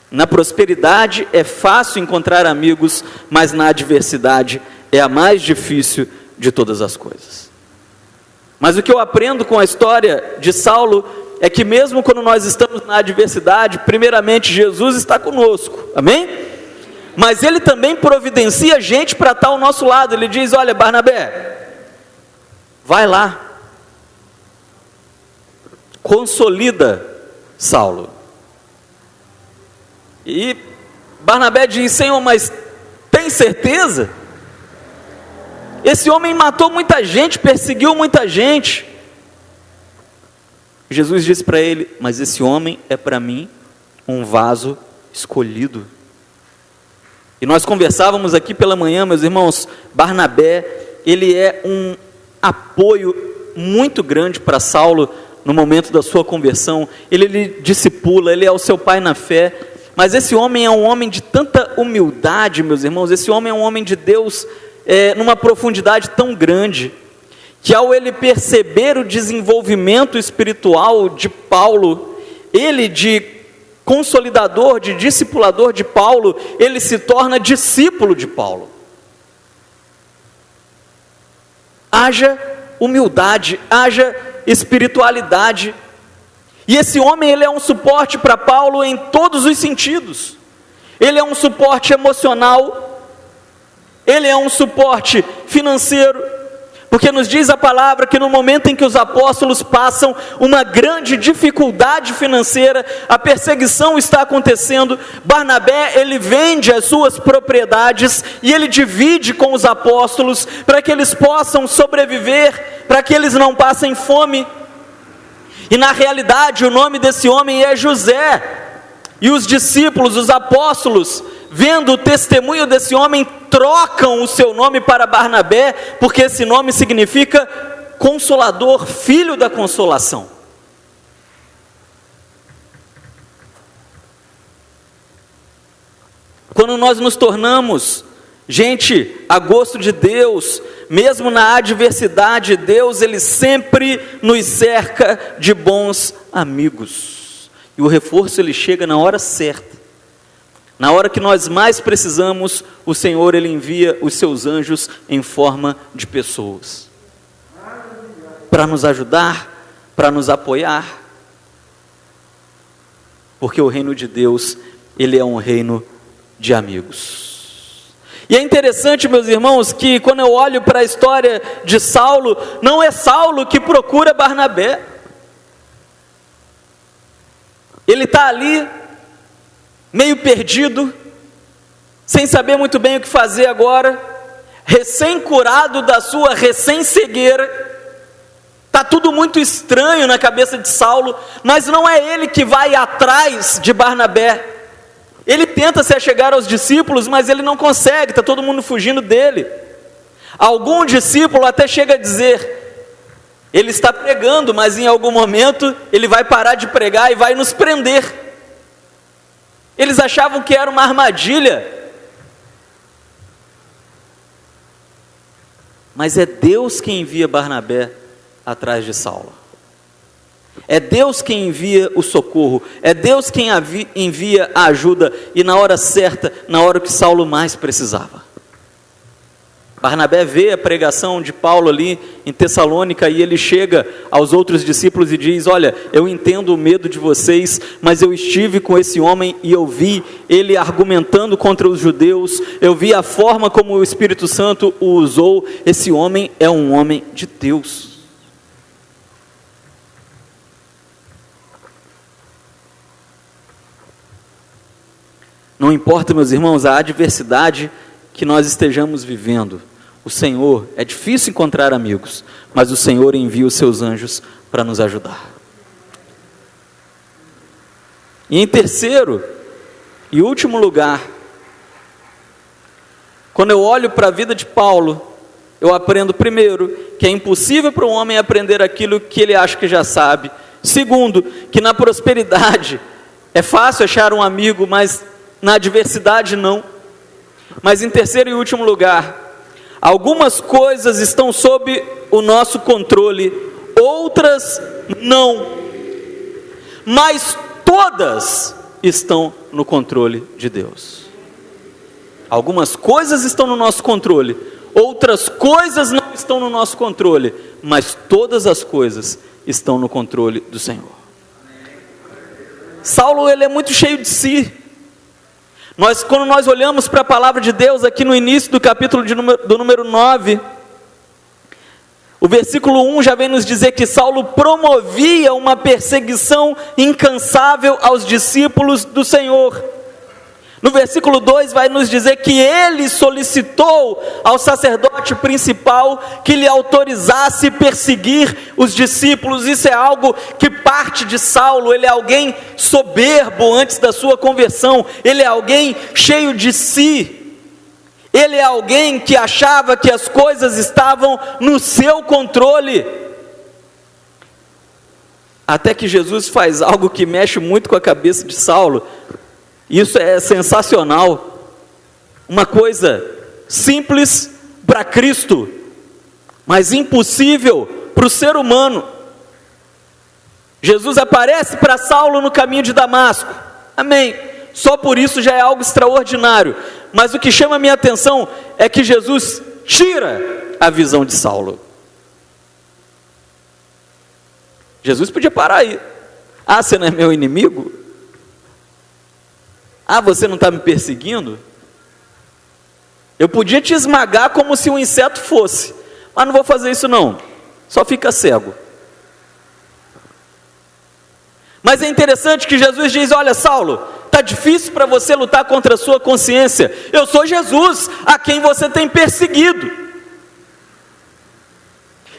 Speaker 6: Na prosperidade é fácil encontrar amigos, mas na adversidade é a mais difícil de todas as coisas. Mas o que eu aprendo com a história de Saulo é que mesmo quando nós estamos na adversidade, primeiramente Jesus está conosco, amém? Mas Ele também providencia gente para estar ao nosso lado. Ele diz: olha, Barnabé, vai lá, consolida Saulo. E Barnabé diz: Senhor, mas tem certeza? Esse homem matou muita gente, perseguiu muita gente. Jesus disse para ele: mas esse homem é para mim um vaso escolhido. E nós conversávamos aqui pela manhã, meus irmãos, Barnabé, ele é um apoio muito grande para Saulo no momento da sua conversão. Ele lhe discipula, ele é o seu pai na fé. Mas esse homem é um homem de tanta humildade, meus irmãos. Esse homem é um homem de Deus numa profundidade tão grande, que ao ele perceber o desenvolvimento espiritual de Paulo, ele de consolidador, de discipulador de Paulo, ele se torna discípulo de Paulo. Haja humildade, haja espiritualidade. E esse homem, ele é um suporte para Paulo em todos os sentidos. Ele é um suporte emocional, ele é um suporte financeiro, porque nos diz a palavra que no momento em que os apóstolos passam uma grande dificuldade financeira, a perseguição está acontecendo, Barnabé, ele vende as suas propriedades e ele divide com os apóstolos para que eles possam sobreviver, para que eles não passem fome. E na realidade o nome desse homem é José. E os discípulos, os apóstolos, vendo o testemunho desse homem, trocam o seu nome para Barnabé, porque esse nome significa consolador, filho da consolação. Quando nós nos tornamos gente a gosto de Deus, mesmo na adversidade, Deus, Ele sempre nos cerca de bons amigos. E o reforço, ele chega na hora certa. Na hora que nós mais precisamos, o Senhor, Ele envia os seus anjos em forma de pessoas. Para nos ajudar, para nos apoiar. Porque o reino de Deus, ele é um reino de amigos. E é interessante, meus irmãos, que quando eu olho para a história de Saulo, não é Saulo que procura Barnabé. Ele está ali, meio perdido, sem saber muito bem o que fazer agora, recém-curado da sua recém-cegueira. Está tudo muito estranho na cabeça de Saulo, mas não é ele que vai atrás de Barnabé. Ele tenta se achegar aos discípulos, mas ele não consegue, está todo mundo fugindo dele. Algum discípulo até chega a dizer: ele está pregando, mas em algum momento ele vai parar de pregar e vai nos prender. Eles achavam que era uma armadilha. Mas é Deus quem envia Barnabé atrás de Saulo. É Deus quem envia o socorro, é Deus quem envia a ajuda, e na hora certa, na hora que Saulo mais precisava. Barnabé vê a pregação de Paulo ali em Tessalônica e ele chega aos outros discípulos e diz: olha, eu entendo o medo de vocês, mas eu estive com esse homem e eu vi ele argumentando contra os judeus, eu vi a forma como o Espírito Santo o usou, esse homem é um homem de Deus. Não importa, meus irmãos, a adversidade que nós estejamos vivendo, o Senhor, é difícil encontrar amigos, mas o Senhor envia os seus anjos para nos ajudar. E em terceiro e último lugar, quando eu olho para a vida de Paulo, eu aprendo primeiro que é impossível para um homem aprender aquilo que ele acha que já sabe. Segundo, que na prosperidade é fácil achar um amigo, mas na adversidade não. Mas em terceiro e último lugar, algumas coisas estão sob o nosso controle, outras não, mas todas estão no controle de Deus. Algumas coisas estão no nosso controle, outras coisas não estão no nosso controle, mas todas as coisas estão no controle do Senhor. Saulo, ele é muito cheio de si. Quando nós olhamos para a palavra de Deus aqui no início do capítulo do número 9, o versículo 1 já vem nos dizer que Saulo promovia uma perseguição incansável aos discípulos do Senhor. No versículo 2 vai nos dizer que ele solicitou ao sacerdote principal que lhe autorizasse perseguir os discípulos. Isso é algo que parte de Saulo. Ele é alguém soberbo antes da sua conversão, ele é alguém cheio de si, ele é alguém que achava que as coisas estavam no seu controle, até que Jesus faz algo que mexe muito com a cabeça de Saulo. Isso é sensacional, uma coisa simples para Cristo, mas impossível para o ser humano. Jesus aparece para Saulo no caminho de Damasco, amém, só por isso já é algo extraordinário, mas o que chama a minha atenção é que Jesus tira a visão de Saulo. Jesus podia parar aí: ah, você não é meu inimigo? Ah, você não está me perseguindo? Eu podia te esmagar como se um inseto fosse, mas não vou fazer isso não, só fica cego. Mas é interessante que Jesus diz: olha, Saulo, está difícil para você lutar contra a sua consciência, eu sou Jesus, a quem você tem perseguido.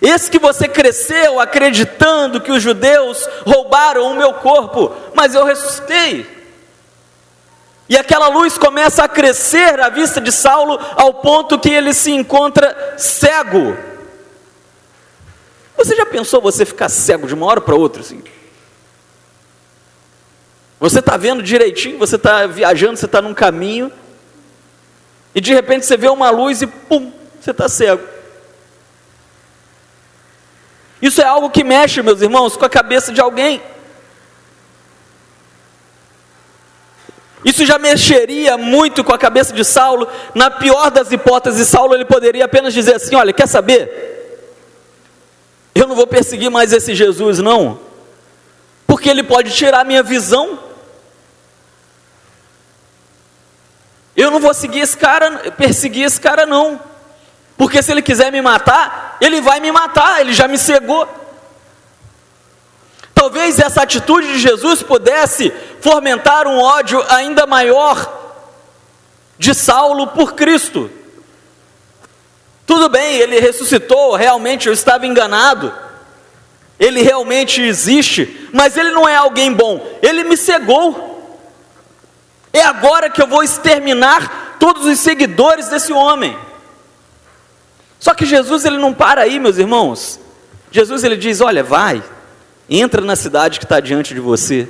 Speaker 6: Esse que você cresceu acreditando que os judeus roubaram o meu corpo, mas eu ressuscitei. E aquela luz começa a crescer à vista de Saulo, ao ponto que ele se encontra cego. Você já pensou você ficar cego de uma hora para outra assim? Você está vendo direitinho, você está viajando, você está num caminho, e de repente você vê uma luz e pum, você está cego. Isso é algo que mexe, meus irmãos, com a cabeça de alguém. Isso já mexeria muito com a cabeça de Saulo. Na pior das hipóteses, Saulo ele poderia apenas dizer assim: olha, quer saber? Eu não vou perseguir mais esse Jesus não, porque ele pode tirar a minha visão. Eu não vou seguir esse cara, perseguir esse cara não, porque se ele quiser me matar, ele vai me matar, ele já me cegou. Talvez essa atitude de Jesus pudesse fomentar um ódio ainda maior de Saulo por Cristo. Tudo bem, ele ressuscitou, realmente eu estava enganado, ele realmente existe, mas ele não é alguém bom, ele me cegou. É agora que eu vou exterminar todos os seguidores desse homem. Só que Jesus ele não para aí, meus irmãos. Jesus ele diz: olha, vai, entra na cidade que está diante de você,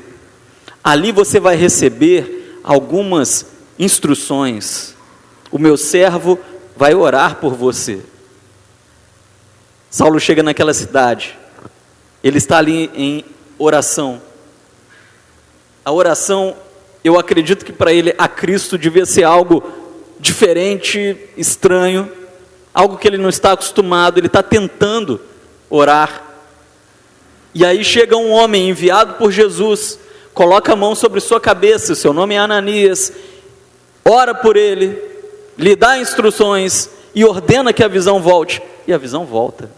Speaker 6: ali você vai receber algumas instruções, o meu servo vai orar por você. Saulo chega naquela cidade, ele está ali em oração. A oração, eu acredito que para ele a Cristo devia ser algo diferente, estranho, algo que ele não está acostumado, ele está tentando orar. E aí chega um homem enviado por Jesus, coloca a mão sobre sua cabeça, o seu nome é Ananias, ora por ele, lhe dá instruções e ordena que a visão volte, e a visão volta.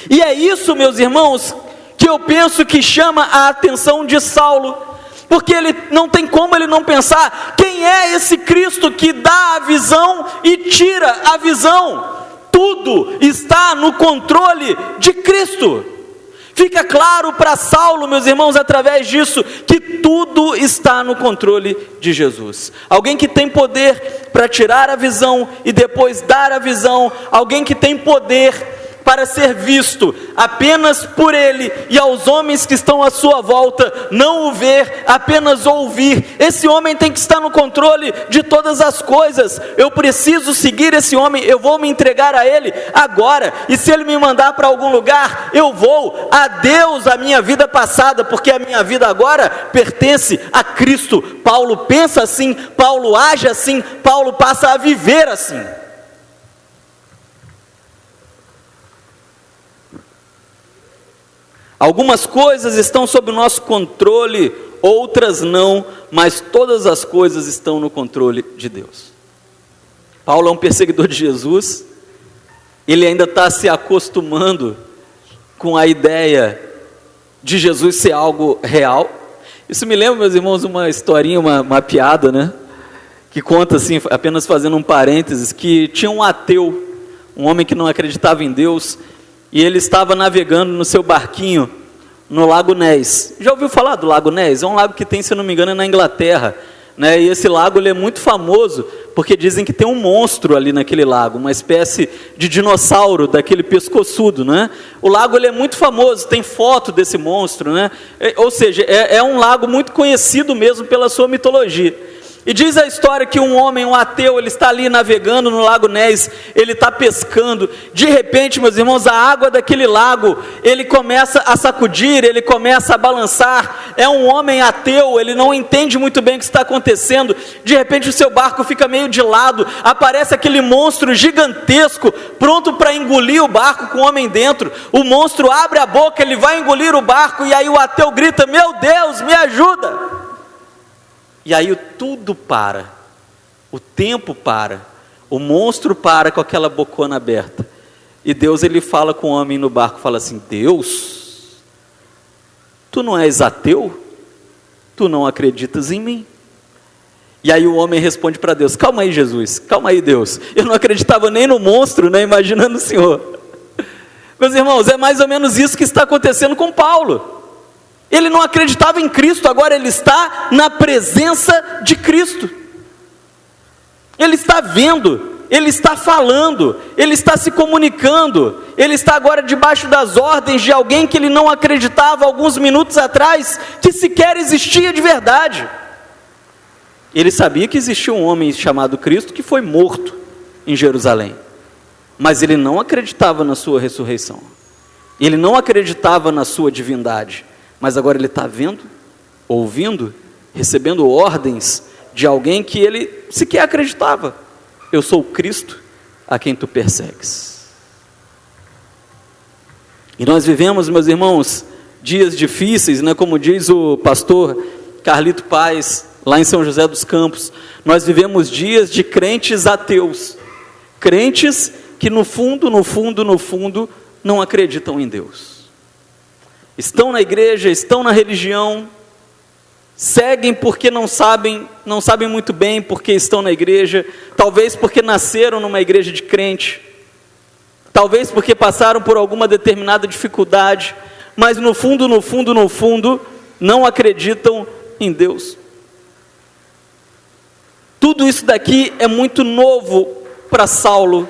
Speaker 6: E é isso, meus irmãos, que eu penso que chama a atenção de Saulo, porque ele não tem como ele não pensar, quem é esse Cristo que dá a visão e tira a visão? Tudo está no controle de Cristo. Fica claro para Saulo, meus irmãos, através disso, que tudo está no controle de Jesus. Alguém que tem poder para tirar a visão e depois dar a visão, alguém que tem poder para ser visto apenas por ele e aos homens que estão à sua volta, não o ver, apenas ouvir. Esse homem tem que estar no controle de todas as coisas. Eu preciso seguir esse homem, eu vou me entregar a ele agora, e se ele me mandar para algum lugar, eu vou. Adeus a minha vida passada, porque a minha vida agora pertence a Cristo. Paulo pensa assim, Paulo age assim, Paulo passa a viver assim. Algumas coisas estão sob o nosso controle, outras não, mas todas as coisas estão no controle de Deus. Paulo é um perseguidor de Jesus, ele ainda está se acostumando com a ideia de Jesus ser algo real. Isso me lembra, meus irmãos, uma historinha, uma piada, né? Que conta assim, apenas fazendo um parênteses, que tinha um ateu, um homem que não acreditava em Deus, e ele estava navegando no seu barquinho no Lago Ness. Já ouviu falar do Lago Ness? É um lago que tem, se não me engano, na Inglaterra, né? E esse lago ele é muito famoso porque dizem que tem um monstro ali naquele lago, uma espécie de dinossauro daquele pescoçudo, né? O lago ele é muito famoso, tem foto desse monstro, né? Ou seja, é um lago muito conhecido mesmo pela sua mitologia. E diz a história que um homem, um ateu, ele está ali navegando no Lago Ness, ele está pescando, de repente, meus irmãos, a água daquele lago, ele começa a sacudir, ele começa a balançar. É um homem ateu, ele não entende muito bem o que está acontecendo, de repente o seu barco fica meio de lado, aparece aquele monstro gigantesco, pronto para engolir o barco com o homem dentro. O monstro abre a boca, ele vai engolir o barco, e aí o ateu grita: meu Deus, me ajuda! E aí tudo para, o tempo para, o monstro para com aquela bocona aberta. E Deus ele fala com o homem no barco, fala assim: Deus, tu não és ateu? Tu não acreditas em mim? E aí o homem responde para Deus: calma aí, Jesus, calma aí, Deus, eu não acreditava nem no monstro, né? Imaginando o Senhor. Meus irmãos, é mais ou menos isso que está acontecendo com Paulo. Ele não acreditava em Cristo, agora ele está na presença de Cristo. Ele está vendo, ele está falando, ele está se comunicando, ele está agora debaixo das ordens de alguém que ele não acreditava alguns minutos atrás, que sequer existia de verdade. Ele sabia que existia um homem chamado Cristo que foi morto em Jerusalém, mas ele não acreditava na sua ressurreição, ele não acreditava na sua divindade. Mas agora ele está vendo, ouvindo, recebendo ordens de alguém que ele sequer acreditava. Eu sou o Cristo a quem tu persegues. E nós vivemos, meus irmãos, dias difíceis, né? Como diz o pastor Carlito Paes, lá em São José dos Campos, nós vivemos dias de crentes ateus, crentes que no fundo, não acreditam em Deus. Estão na igreja, estão na religião, seguem porque não sabem muito bem porque estão na igreja, talvez porque nasceram numa igreja de crente, talvez porque passaram por alguma determinada dificuldade, mas no fundo, não acreditam em Deus. Tudo isso daqui é muito novo para Saulo,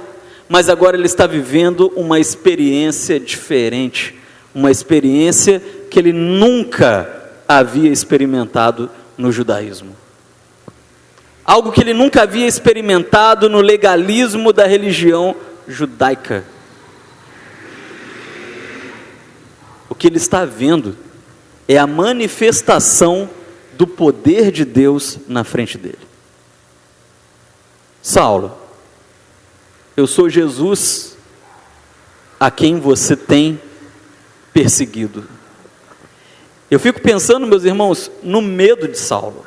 Speaker 6: mas agora ele está vivendo uma experiência diferente, uma experiência que ele nunca havia experimentado no judaísmo. Algo que ele nunca havia experimentado no legalismo da religião judaica. O que ele está vendo é a manifestação do poder de Deus na frente dele. Saulo, eu sou Jesus a quem você tem perseguido. Eu fico pensando, meus irmãos, no medo de Saulo.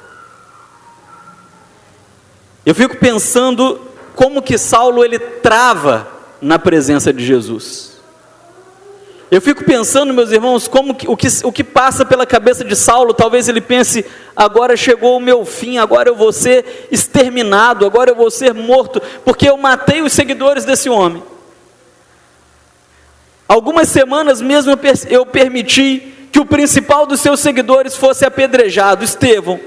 Speaker 6: Eu fico pensando como que Saulo ele trava na presença de Jesus. Eu fico pensando, meus irmãos, como que, o que passa pela cabeça de Saulo. Talvez ele pense: agora chegou o meu fim, agora eu vou ser exterminado, agora eu vou ser morto, porque eu matei os seguidores desse homem. Algumas semanas mesmo eu permiti que o principal dos seus seguidores fosse apedrejado, Estevão.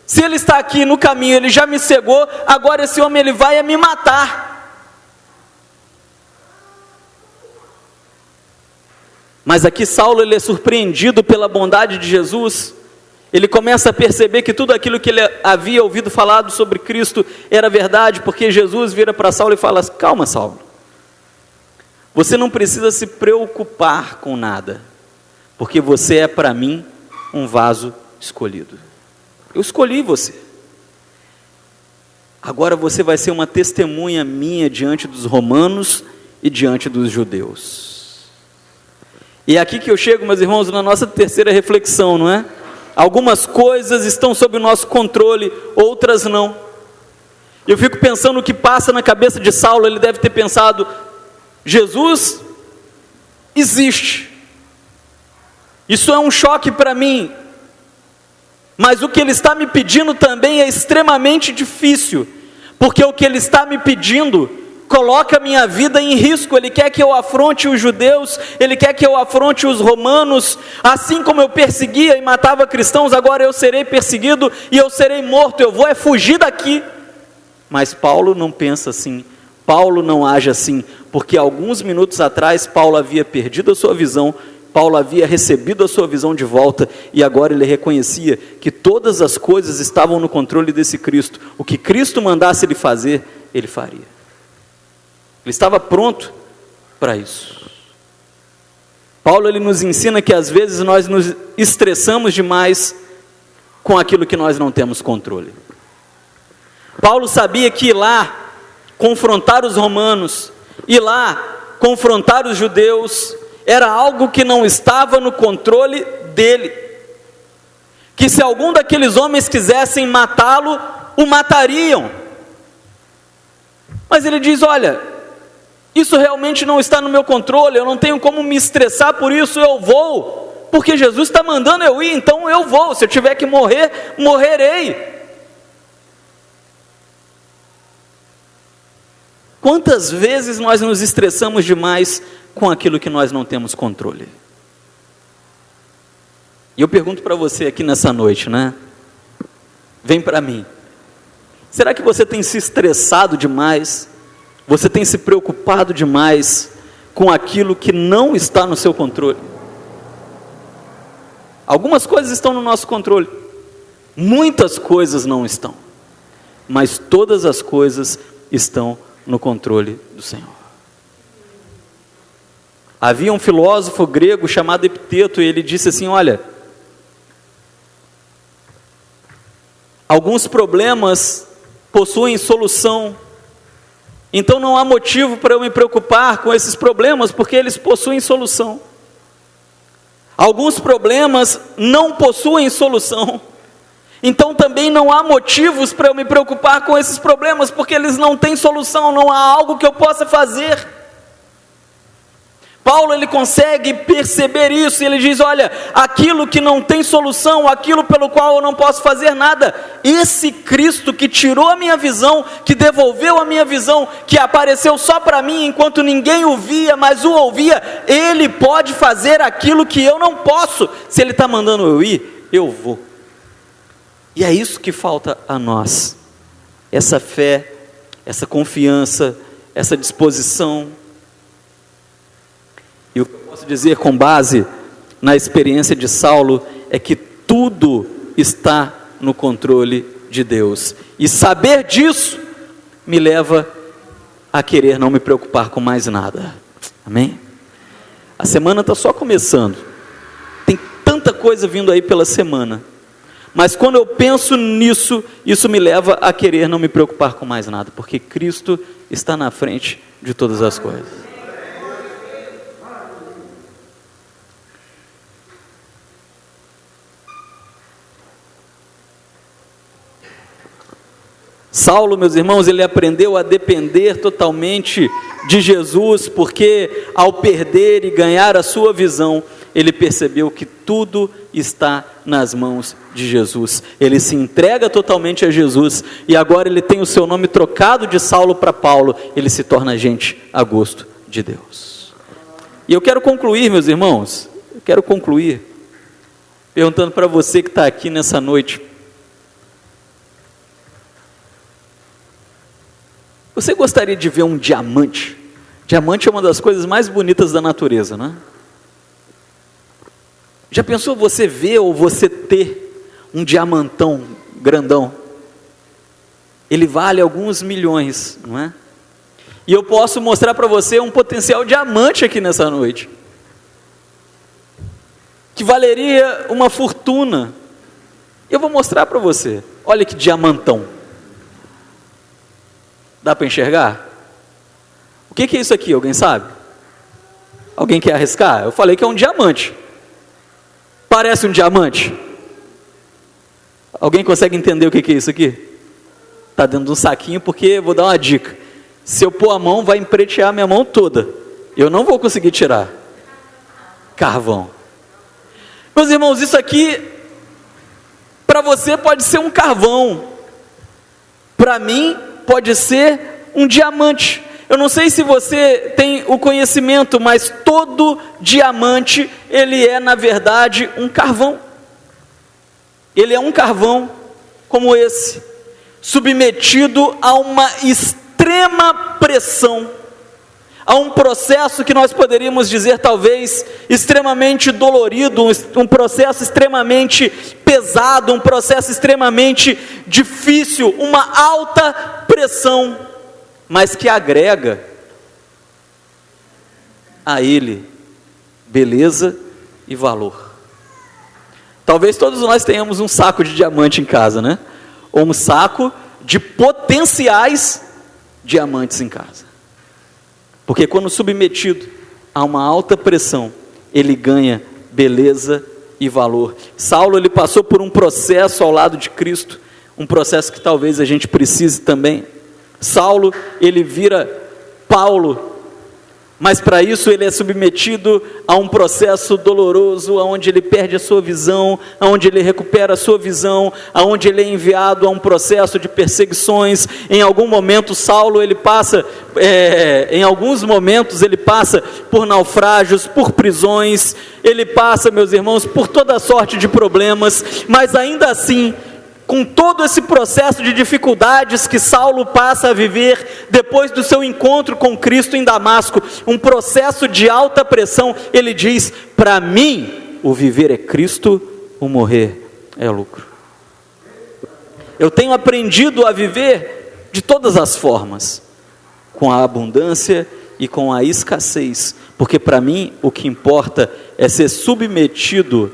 Speaker 6: Se ele está aqui no caminho, ele já me cegou, agora esse homem ele vai me matar. Mas aqui Saulo ele é surpreendido pela bondade de Jesus. Ele começa a perceber que tudo aquilo que ele havia ouvido falado sobre Cristo era verdade, porque Jesus vira para Saulo e fala: calma, Saulo, você não precisa se preocupar com nada, porque você é para mim um vaso escolhido. Eu escolhi você. Agora você vai ser uma testemunha minha diante dos romanos e diante dos judeus. E é aqui que eu chego, meus irmãos, na nossa terceira reflexão, não é? Algumas coisas estão sob o nosso controle, outras não. Eu fico pensando o que passa na cabeça de Saulo. Ele deve ter pensado: Jesus existe, isso é um choque para mim, mas o que ele está me pedindo também é extremamente difícil, porque o que ele está me pedindo coloca a minha vida em risco. Ele quer que eu afronte os judeus, ele quer que eu afronte os romanos. Assim como eu perseguia e matava cristãos, agora eu serei perseguido e eu serei morto. Eu vou fugir daqui. Mas Paulo não pensa assim, Paulo não age assim, porque alguns minutos atrás Paulo havia perdido a sua visão, Paulo havia recebido a sua visão de volta, e agora ele reconhecia que todas as coisas estavam no controle desse Cristo. O que Cristo mandasse ele fazer, ele faria. Ele estava pronto para isso. Paulo ele nos ensina que às vezes nós nos estressamos demais com aquilo que nós não temos controle. Paulo sabia que ir lá confrontar os romanos, ir lá confrontar os judeus, era algo que não estava no controle dele, que se algum daqueles homens quisessem matá-lo, o matariam. Mas ele diz: olha, isso realmente não está no meu controle, eu não tenho como me estressar por isso, eu vou, porque Jesus está mandando eu ir, então eu vou. Se eu tiver que morrer, morrerei. Quantas vezes nós nos estressamos demais com aquilo que nós não temos controle? E eu pergunto para você aqui nessa noite, né? Vem para mim. Será que você tem se estressado demais? Você tem se preocupado demais com aquilo que não está no seu controle? Algumas coisas estão no nosso controle, muitas coisas não estão, mas todas as coisas estão no controle do Senhor. Havia um filósofo grego chamado Epiteto, e ele disse assim: olha, alguns problemas possuem solução, então não há motivo para eu me preocupar com esses problemas, porque eles possuem solução. Alguns problemas não possuem solução, então também não há motivos para eu me preocupar com esses problemas, porque eles não têm solução, não há algo que eu possa fazer. Paulo ele consegue perceber isso, e ele diz: olha, aquilo que não tem solução, aquilo pelo qual eu não posso fazer nada, esse Cristo que tirou a minha visão, que devolveu a minha visão, que apareceu só para mim enquanto ninguém o via, mas o ouvia, ele pode fazer aquilo que eu não posso. Se ele está mandando eu ir, eu vou. E é isso que falta a nós, essa fé, essa confiança, essa disposição. E o que eu posso dizer com base na experiência de Saulo é que tudo está no controle de Deus, e saber disso me leva a querer não me preocupar com mais nada. Amém? A semana está só começando, tem tanta coisa vindo aí pela semana, mas quando eu penso nisso, isso me leva a querer não me preocupar com mais nada, porque Cristo está na frente de todas as coisas. Saulo, meus irmãos, ele aprendeu a depender totalmente de Jesus, porque ao perder e ganhar a sua visão, ele percebeu que tudo está nas mãos de Jesus. Ele se entrega totalmente a Jesus, e agora ele tem o seu nome trocado de Saulo para Paulo, ele se torna gente a gosto de Deus. E eu quero concluir, meus irmãos, perguntando para você que está aqui nessa noite: você gostaria de ver um diamante? Diamante é uma das coisas mais bonitas da natureza, né? Já pensou você ver ou você ter um diamantão grandão? Ele vale alguns milhões, não é? E eu posso mostrar para você um potencial diamante aqui nessa noite, que valeria uma fortuna. Eu vou mostrar para você. Olha que diamantão. Dá para enxergar? O que é isso aqui? Alguém sabe? Alguém quer arriscar? Eu falei que é um diamante. Parece um diamante? Alguém consegue entender o que é isso aqui? Está dentro de um saquinho, porque vou dar uma dica: se eu pôr a mão, vai empretear minha mão toda. Eu não vou conseguir tirar. Carvão. Meus irmãos, isso aqui para você pode ser um carvão, para mim pode ser um diamante. Eu não sei se você tem o conhecimento, mas todo diamante, ele é na verdade um carvão. Ele é um carvão como esse, submetido a uma extrema pressão, a um processo que nós poderíamos dizer talvez extremamente dolorido, um processo extremamente pesado, um processo extremamente difícil, uma alta pressão, mas que agrega a ele beleza e valor. Talvez todos nós tenhamos um saco de diamante em casa, né? Ou um saco de potenciais diamantes em casa. Porque quando submetido a uma alta pressão, ele ganha beleza e valor. Saulo, ele passou por um processo ao lado de Cristo, um processo que talvez a gente precise também. Saulo, ele vira Paulo, mas para isso ele é submetido a um processo doloroso, onde ele perde a sua visão, onde ele recupera a sua visão, onde ele é enviado a um processo de perseguições. Em algum momento Saulo, ele passa, em alguns momentos ele passa por naufrágios, por prisões, ele passa, meus irmãos, por toda sorte de problemas, mas ainda assim, com todo esse processo de dificuldades que Saulo passa a viver depois do seu encontro com Cristo em Damasco, um processo de alta pressão, ele diz: para mim o viver é Cristo, o morrer é lucro. Eu tenho aprendido a viver de todas as formas, com a abundância e com a escassez, porque para mim o que importa é ser submetido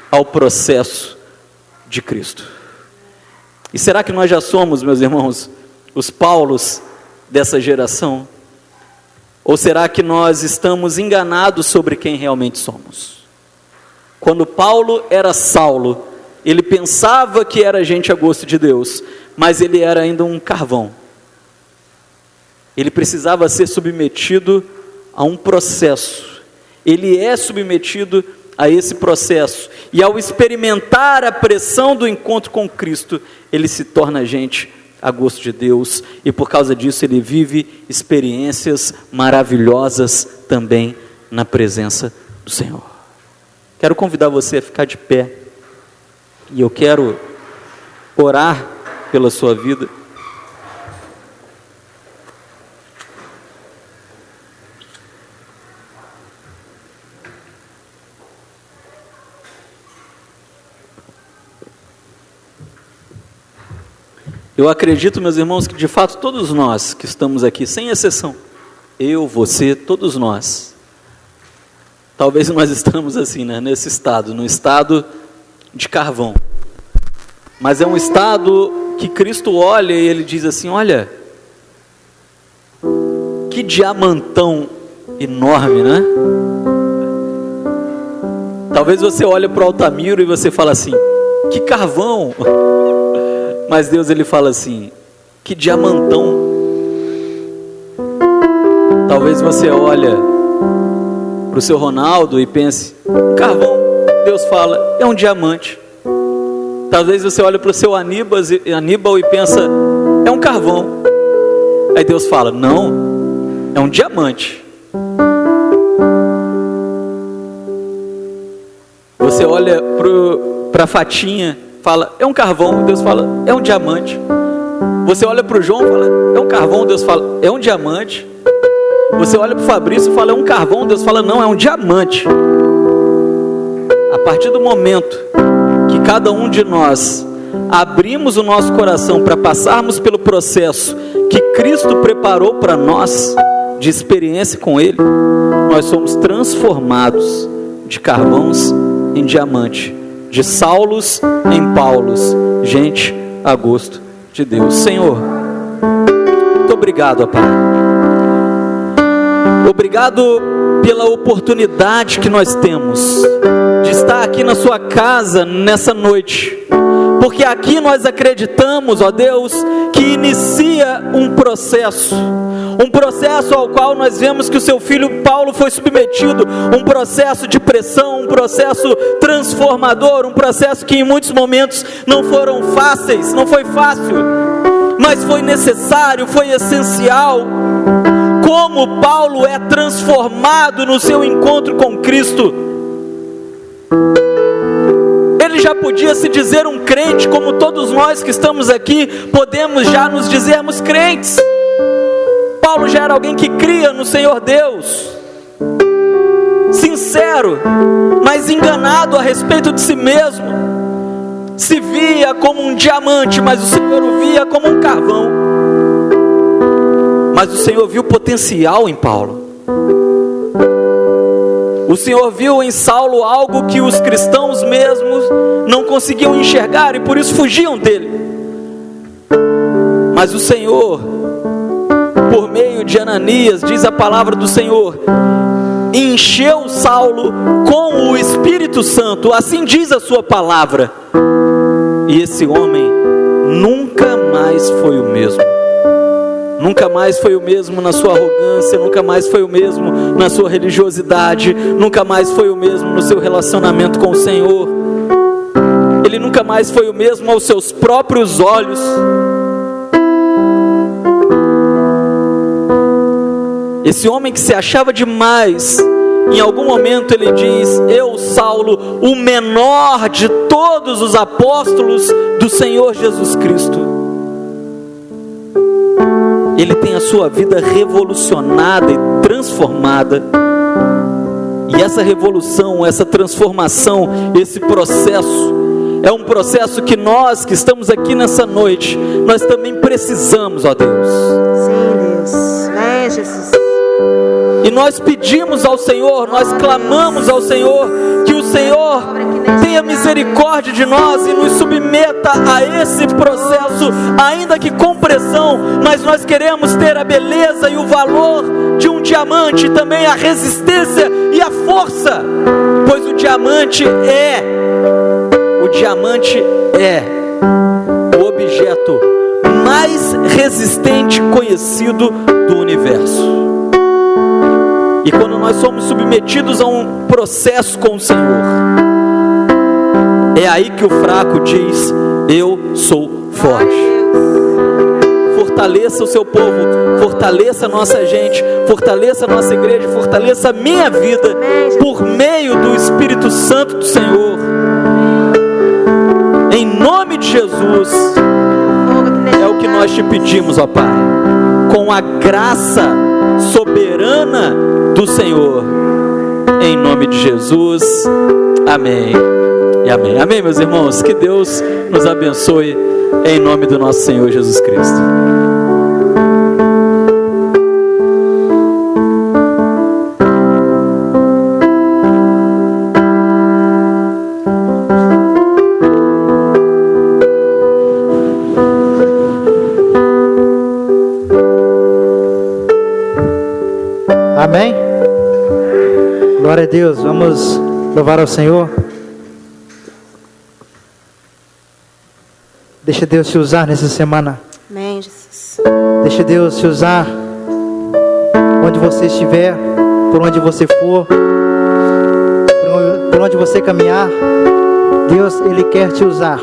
Speaker 6: ao processo de Cristo. E será que nós já somos, meus irmãos, os Paulos dessa geração? Ou será que nós estamos enganados sobre quem realmente somos? Quando Paulo era Saulo, ele pensava que era gente a gosto de Deus, mas ele era ainda um carvão. Ele precisava ser submetido a um processo. Ele é submetido a esse processo, e ao experimentar a pressão do encontro com Cristo, ele se torna gente a gosto de Deus, e por causa disso ele vive experiências maravilhosas também na presença do Senhor. Quero convidar você a ficar de pé, e eu quero orar pela sua vida. Eu acredito, meus irmãos, que de fato todos nós que estamos aqui, sem exceção, eu, você, todos nós, talvez nós estamos assim, né, nesse estado, no estado de carvão, mas é um estado que Cristo olha e Ele diz assim: olha, que diamantão enorme, né? Talvez você olhe para o Altamiro e você fala assim, que carvão. Mas Deus, ele fala assim, que diamantão. Talvez você olhe para o seu Ronaldo e pense, um carvão. Deus fala, é um diamante. Talvez você olhe para o seu Aníbal e pensa, é um carvão. Aí Deus fala, não, é um diamante. Você olha para a Fatinha, fala, é um carvão. Deus fala, é um diamante. Você olha para o João e fala, é um carvão. Deus fala, é um diamante. Você olha para o Fabrício e fala, é um carvão. Deus fala, não, é um diamante. A partir do momento que cada um de nós abrimos o nosso coração para passarmos pelo processo que Cristo preparou para nós, de experiência com Ele, nós somos transformados de carvãos em diamante, de Saulos em Paulos, gente a gosto de Deus. Senhor, muito obrigado, Pai. Obrigado pela oportunidade que nós temos de estar aqui na sua casa nessa noite, porque aqui nós acreditamos, ó Deus, que inicia um processo ao qual nós vemos que o seu filho Paulo foi submetido, um processo de pressão, um processo transformador, um processo que em muitos momentos não foi fácil, mas foi necessário, foi essencial. Como Paulo é transformado no seu encontro com Cristo. Ele já podia se dizer um crente, como todos nós que estamos aqui podemos já nos dizermos crentes. Paulo já era alguém que cria no Senhor Deus, sincero, mas enganado a respeito de si mesmo. Se via como um diamante, mas o Senhor o via como um carvão. Mas o Senhor viu potencial em Paulo. O Senhor viu em Saulo algo que os cristãos mesmos não conseguiam enxergar e por isso fugiam dele. Mas o Senhor, por meio de Ananias, diz a palavra do Senhor, encheu Saulo com o Espírito Santo, assim diz a sua palavra. E esse homem nunca mais foi o mesmo. Nunca mais foi o mesmo na sua arrogância, nunca mais foi o mesmo na sua religiosidade, nunca mais foi o mesmo no seu relacionamento com o Senhor. Ele nunca mais foi o mesmo aos seus próprios olhos. Esse homem que se achava demais, em algum momento ele diz, eu, Saulo, o menor de todos os apóstolos do Senhor Jesus Cristo. Ele tem a sua vida revolucionada e transformada. E essa revolução, essa transformação, esse processo, é um processo que nós que estamos aqui nessa noite, nós também precisamos, ó Deus.
Speaker 3: Sim, Deus. Vem, Jesus.
Speaker 6: E nós pedimos ao Senhor, nós clamamos ao Senhor, que o Senhor tenha misericórdia de nós e nos submeta a esse processo, ainda que com pressão, mas nós queremos ter a beleza e o valor de um diamante, também a resistência e a força, pois o diamante é o objeto mais resistente conhecido do universo. E quando nós somos submetidos a um processo com o Senhor, é aí que o fraco diz, eu sou forte. Fortaleça o seu povo, fortaleça a nossa gente, fortaleça a nossa igreja, fortaleça a minha vida, por meio do Espírito Santo do Senhor. Em nome de Jesus, é o que nós te pedimos, ó Pai, com a graça soberana do Senhor, em nome de Jesus, amém e amém. Amém, meus irmãos, que Deus nos abençoe, em nome do nosso Senhor Jesus Cristo.
Speaker 2: Amém? Glória a Deus. Vamos louvar ao Senhor. Deixa Deus te usar nessa semana.
Speaker 3: Amém, Jesus.
Speaker 2: Deixa Deus te usar onde você estiver, por onde você for, por onde você caminhar. Deus, Ele quer te usar.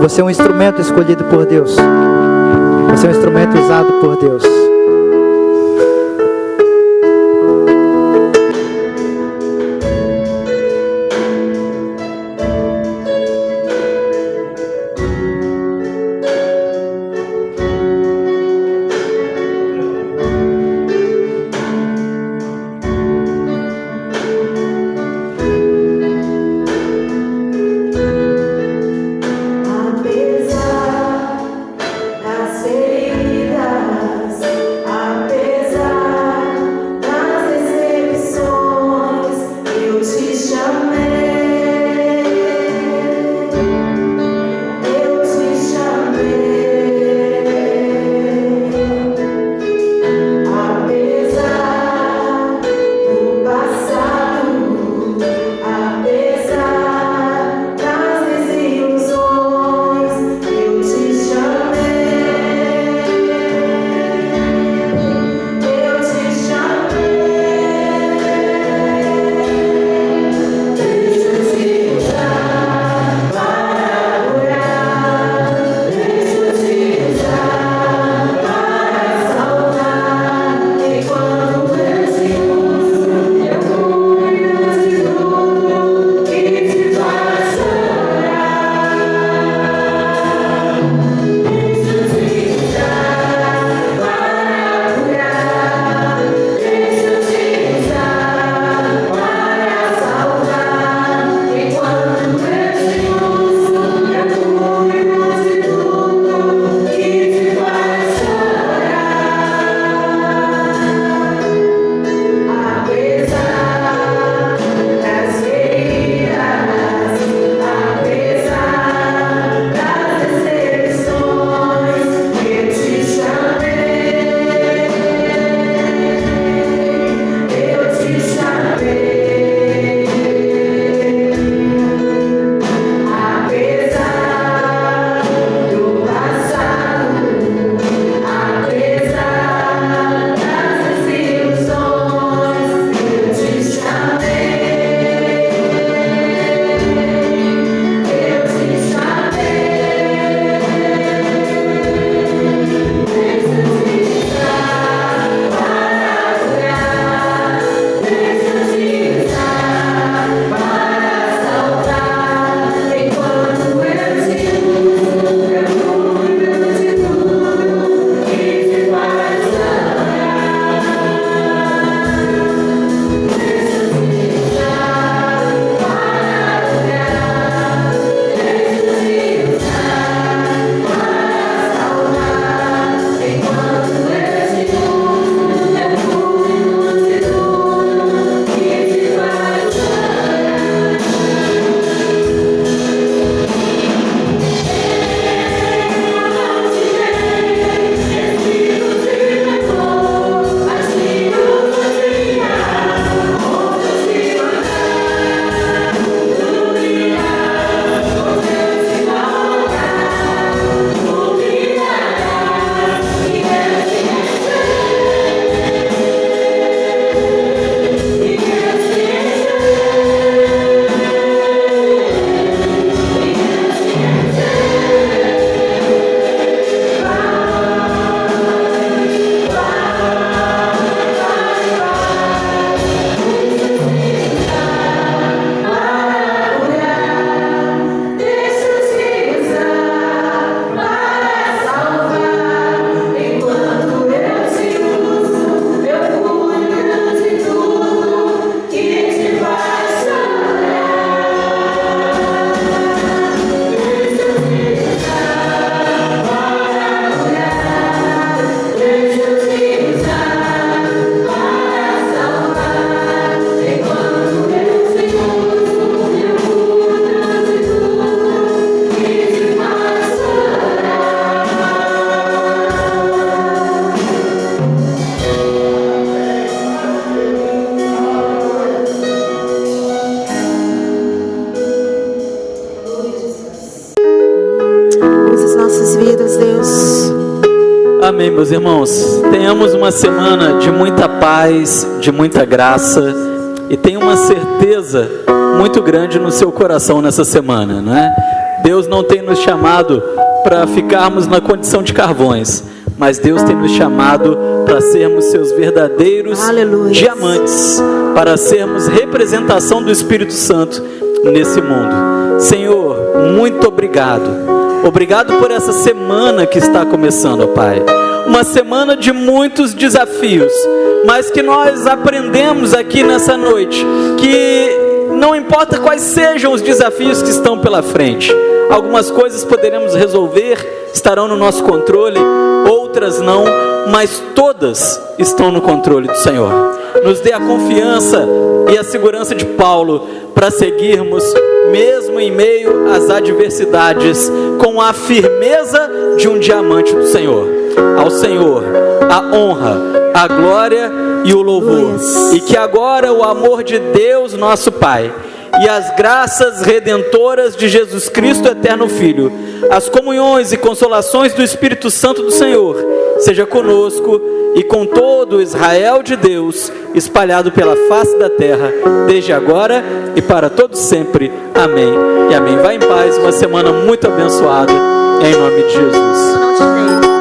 Speaker 2: Você é um instrumento escolhido por Deus. Você é um instrumento usado por Deus.
Speaker 7: Apesar das feridas
Speaker 6: meus irmãos, tenhamos uma semana de muita paz, de muita graça, e tenha uma certeza muito grande no seu coração nessa semana, não é? Deus não tem nos chamado para ficarmos na condição de carvões, mas Deus tem nos chamado para sermos seus verdadeiros diamantes, para sermos representação do Espírito Santo nesse mundo. Senhor, muito obrigado. Obrigado por essa semana que está começando, ó Pai. Uma semana de muitos desafios, mas que nós aprendemos aqui nessa noite que não importa quais sejam os desafios que estão pela frente, algumas coisas poderemos resolver, estarão no nosso controle, outras não, mas todas estão no controle do Senhor. Nos dê a confiança e a segurança de Paulo para seguirmos, mesmo em meio às adversidades, com a firmeza de um diamante do Senhor. Ao Senhor a honra, a glória e o louvor. E que agora o amor de Deus nosso Pai e as graças redentoras de Jesus Cristo, eterno Filho, as comunhões e consolações do Espírito Santo do Senhor, seja conosco e com todo o Israel de Deus, espalhado pela face da terra, desde agora e para todos sempre. Amém e amém. Vá em paz, uma semana muito abençoada, em nome de Jesus.
Speaker 3: Não te dei.